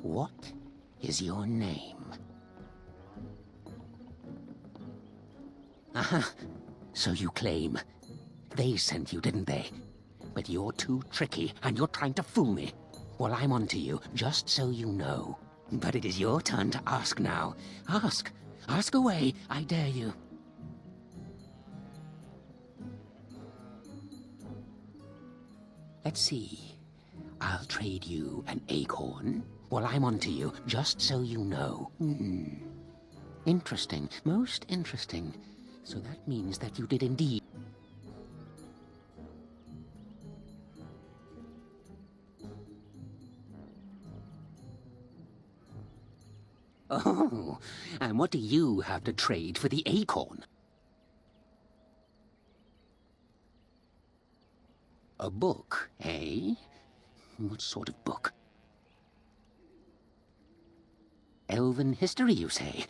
What is your name? Aha. So you claim. They sent you, didn't they? But you're too tricky, and you're trying to fool me. Well, I'm on to you, just so you know. But it is your turn to ask now. Ask. Ask away, I dare you. Let's see. I'll trade you an acorn. Well, I'm on to you, just so you know. Interesting, most interesting. So that means that you did indeed. Oh, and what do you have to trade for the acorn? A book, eh? What sort of book? Elven history, you say?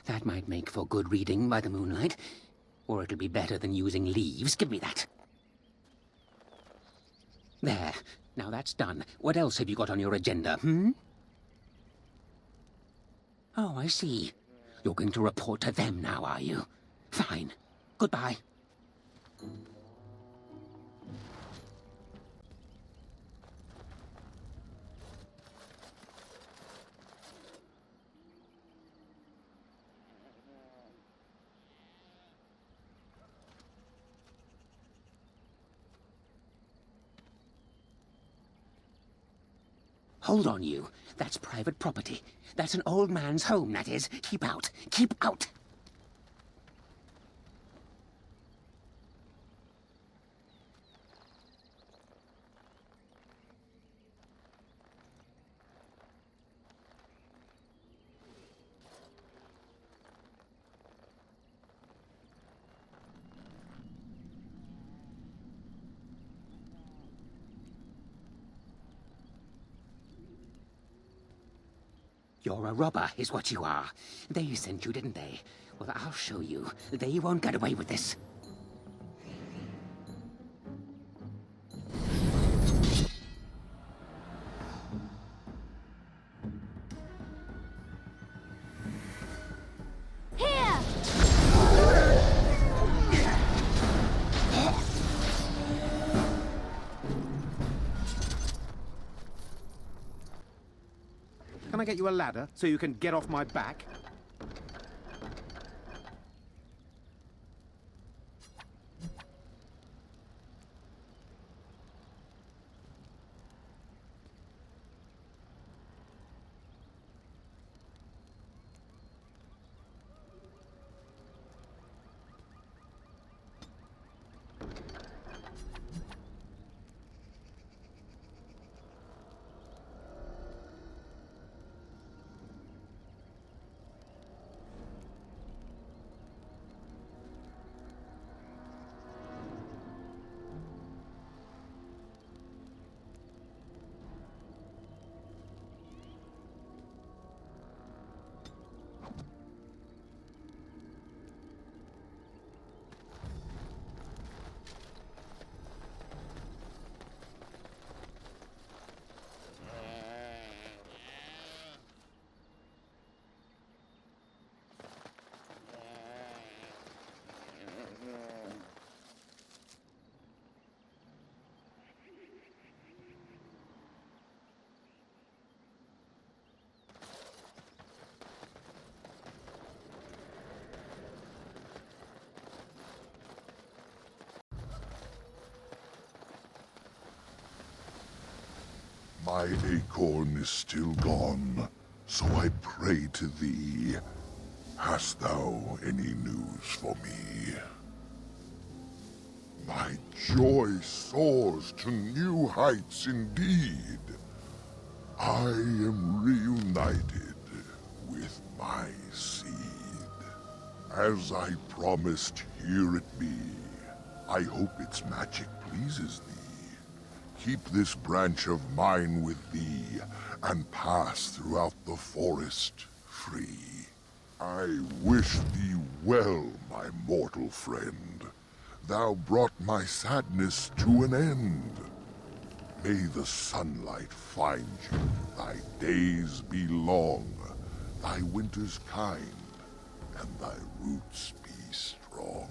That might make for good reading by the moonlight. Or it'll be better than using leaves. Give me that. There. Now that's done. What else have you got on your agenda, Oh, I see. You're going to report to them now, are you? Fine. Goodbye. Hold on, you. That's private property. That's an old man's home, that is. Keep out. Keep out! You're a robber, is what you are. They sent you, didn't they? Well, I'll show you. They won't get away with this. Here! Can I get you a ladder so you can get off my back? My acorn is still gone, so I pray to thee. Hast thou any news for me? My joy soars to new heights indeed. I am reunited with my seed. As I promised, here it be. I hope its magic pleases thee. Keep this branch of mine with thee, and pass throughout the forest free. I wish thee well, my mortal friend. Thou brought my sadness to an end. May the sunlight find you, thy days be long, thy winters kind, and thy roots be strong.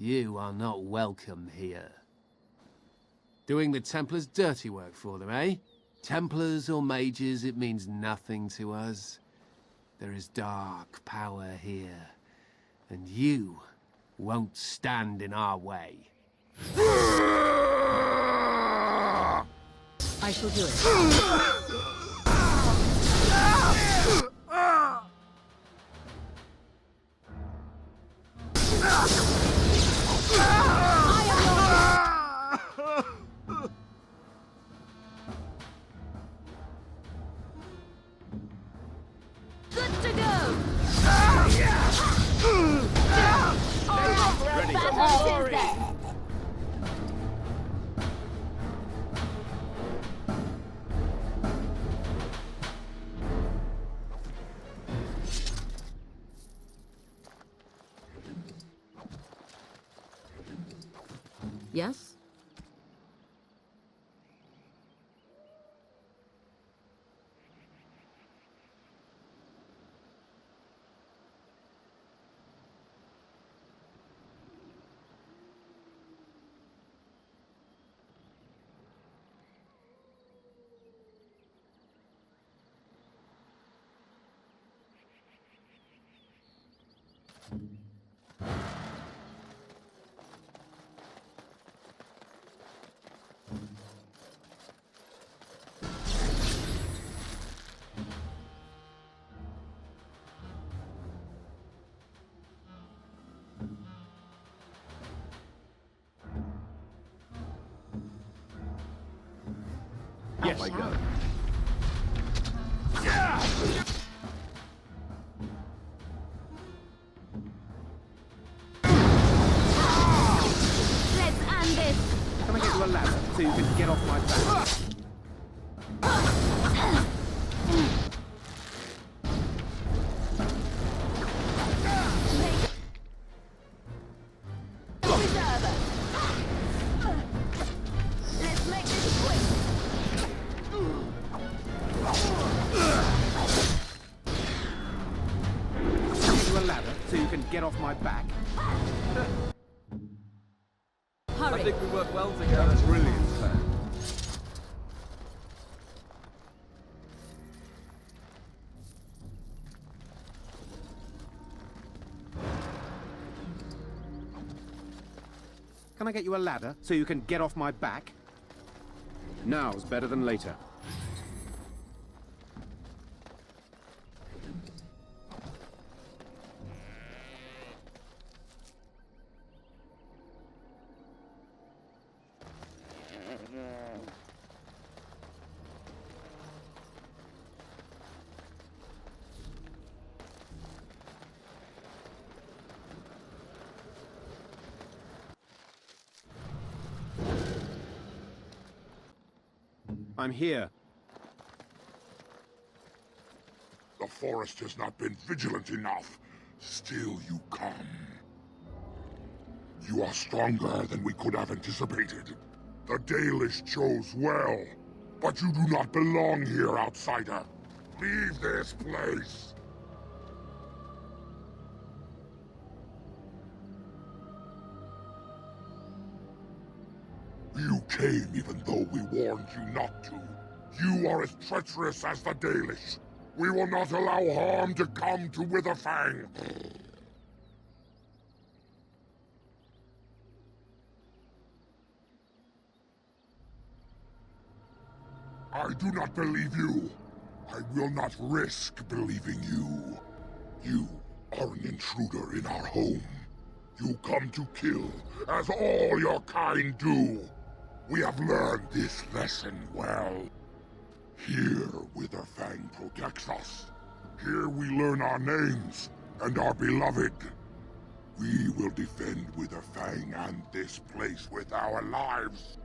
You are not welcome here. Doing the Templars' dirty work for them, eh? Templars or mages, it means nothing to us. There is dark power here, and you won't stand in our way. I shall do it. Good to go! Ready for Battle glory! Tuesday! Yes? Yes, I go. Let's end this! Can I get you a ladder so you can get off my back? Let's make this quick! Can I get you a ladder so you can get off my back? Hurry. I think we work well together. Brilliant plan. Can I get you a ladder so you can get off my back? Now's better than later. I'm here. The forest has not been vigilant enough. Still you come. You are stronger than we could have anticipated. The Dalish chose well, but you do not belong here, outsider. Leave this place. You came even though we warned you not to. You are as treacherous as the Dalish. We will not allow harm to come to Witherfang. I do not believe you. I will not risk believing you. You are an intruder in our home. You come to kill, as all your kind do. We have learned this lesson well. Here, Witherfang protects us. Here we learn our names and are beloved. We will defend Witherfang and this place with our lives.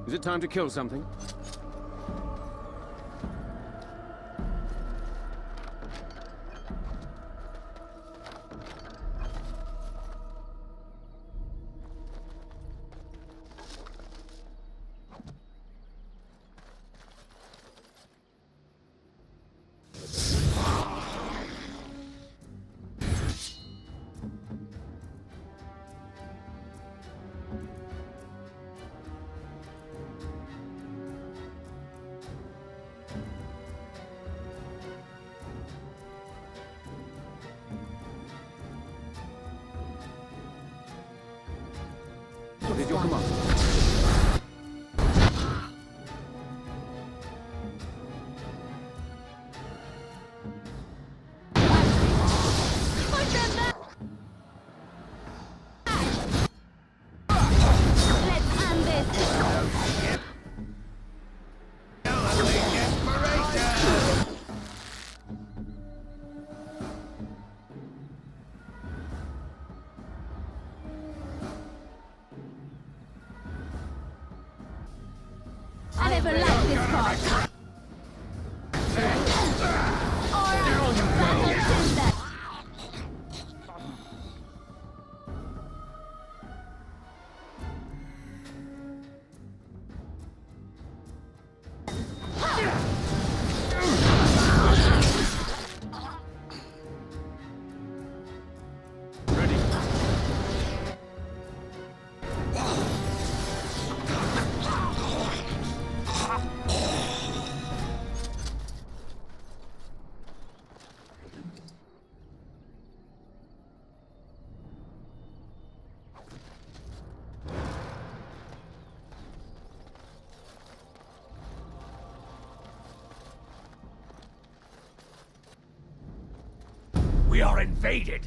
Is it time to kill something? What is your command? I never liked this part. We are invaded!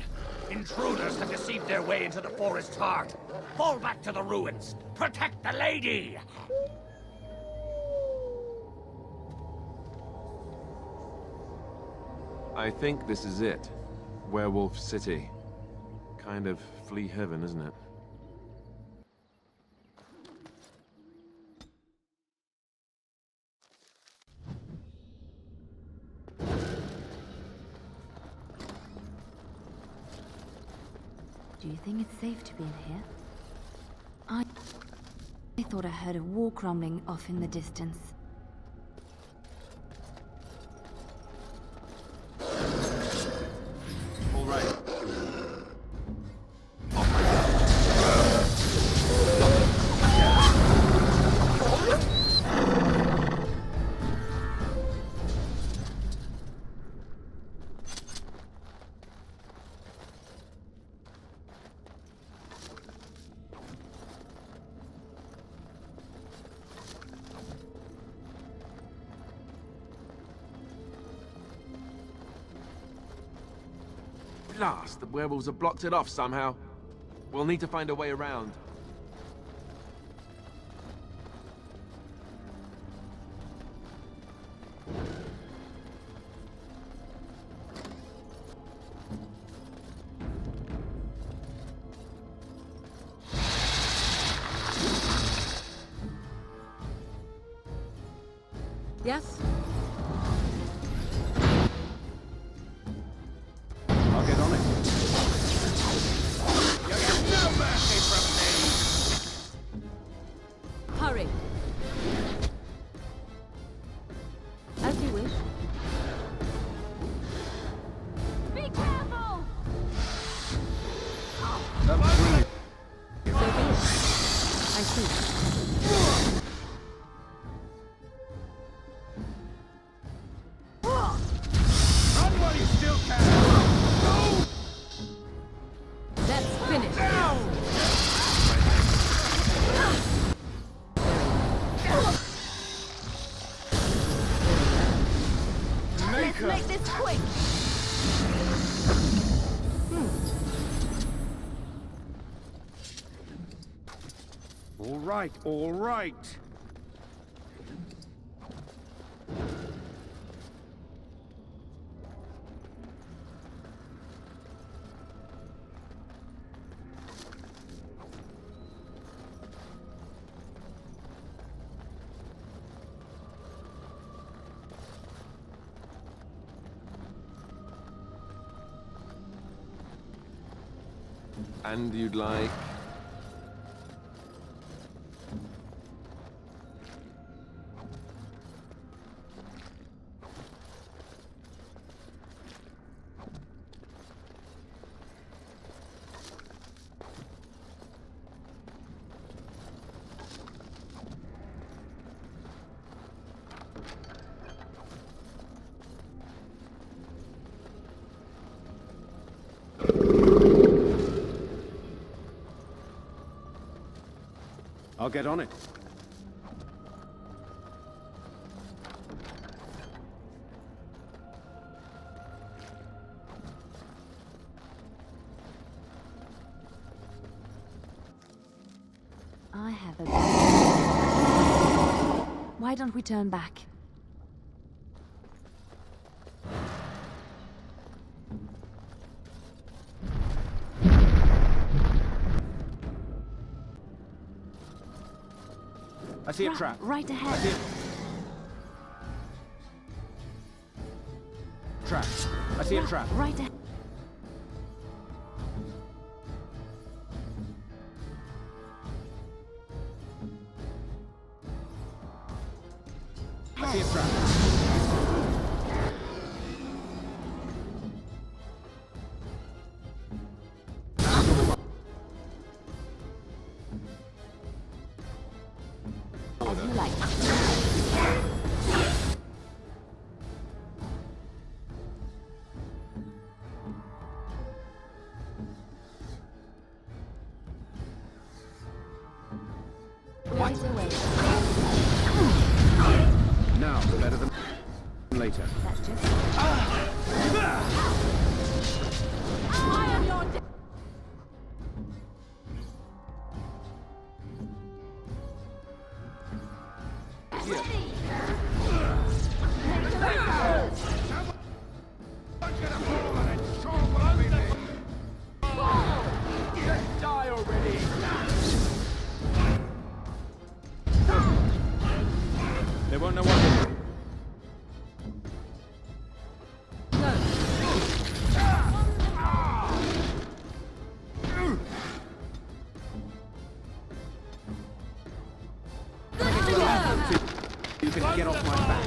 Intruders have deceived their way into the forest's heart! Fall back to the ruins! Protect the lady! I think this is it. Werewolf City. Kind of flea heaven, isn't it? Do you think it's safe to be in here? I thought I heard a wall crumbling off in the distance. At last, the werewolves have blocked it off somehow. We'll need to find a way around. Yes? I'll get on it. No mercy from Hurry. As you wish. Be careful! That was brilliant. So be it. I see. Run while you still can! Go! Let's finish. Down! Let's make this quick! All right, all right. And you'd like... I'll get on it. I have a... Why don't we turn back? I see a trap. Right ahead. I see it. Trap. I see a trap. Right ahead. I see a trap. As you like. Right away. Now, better than later. That's just... I am your... Die already! They won't know what to do. You can get off my back.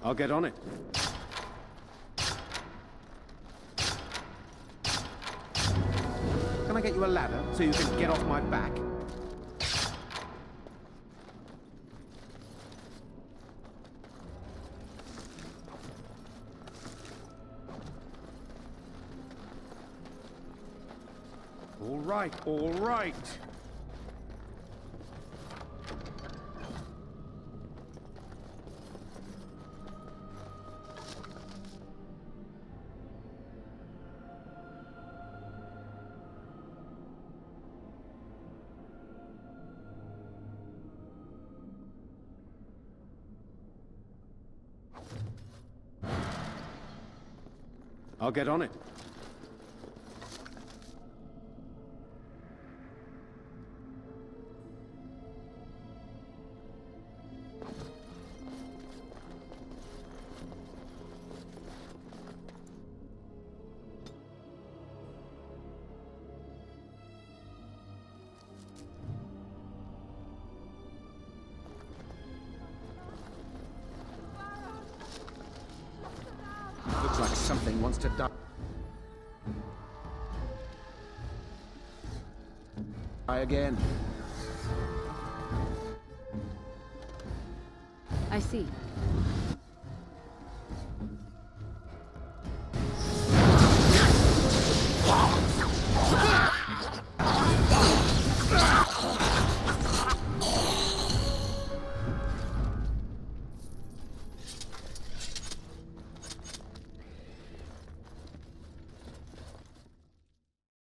I'll get on it. Can I get you a ladder so you can get off my back? All right, all right. I'll get on it. Looks like something wants to die. Again. I see.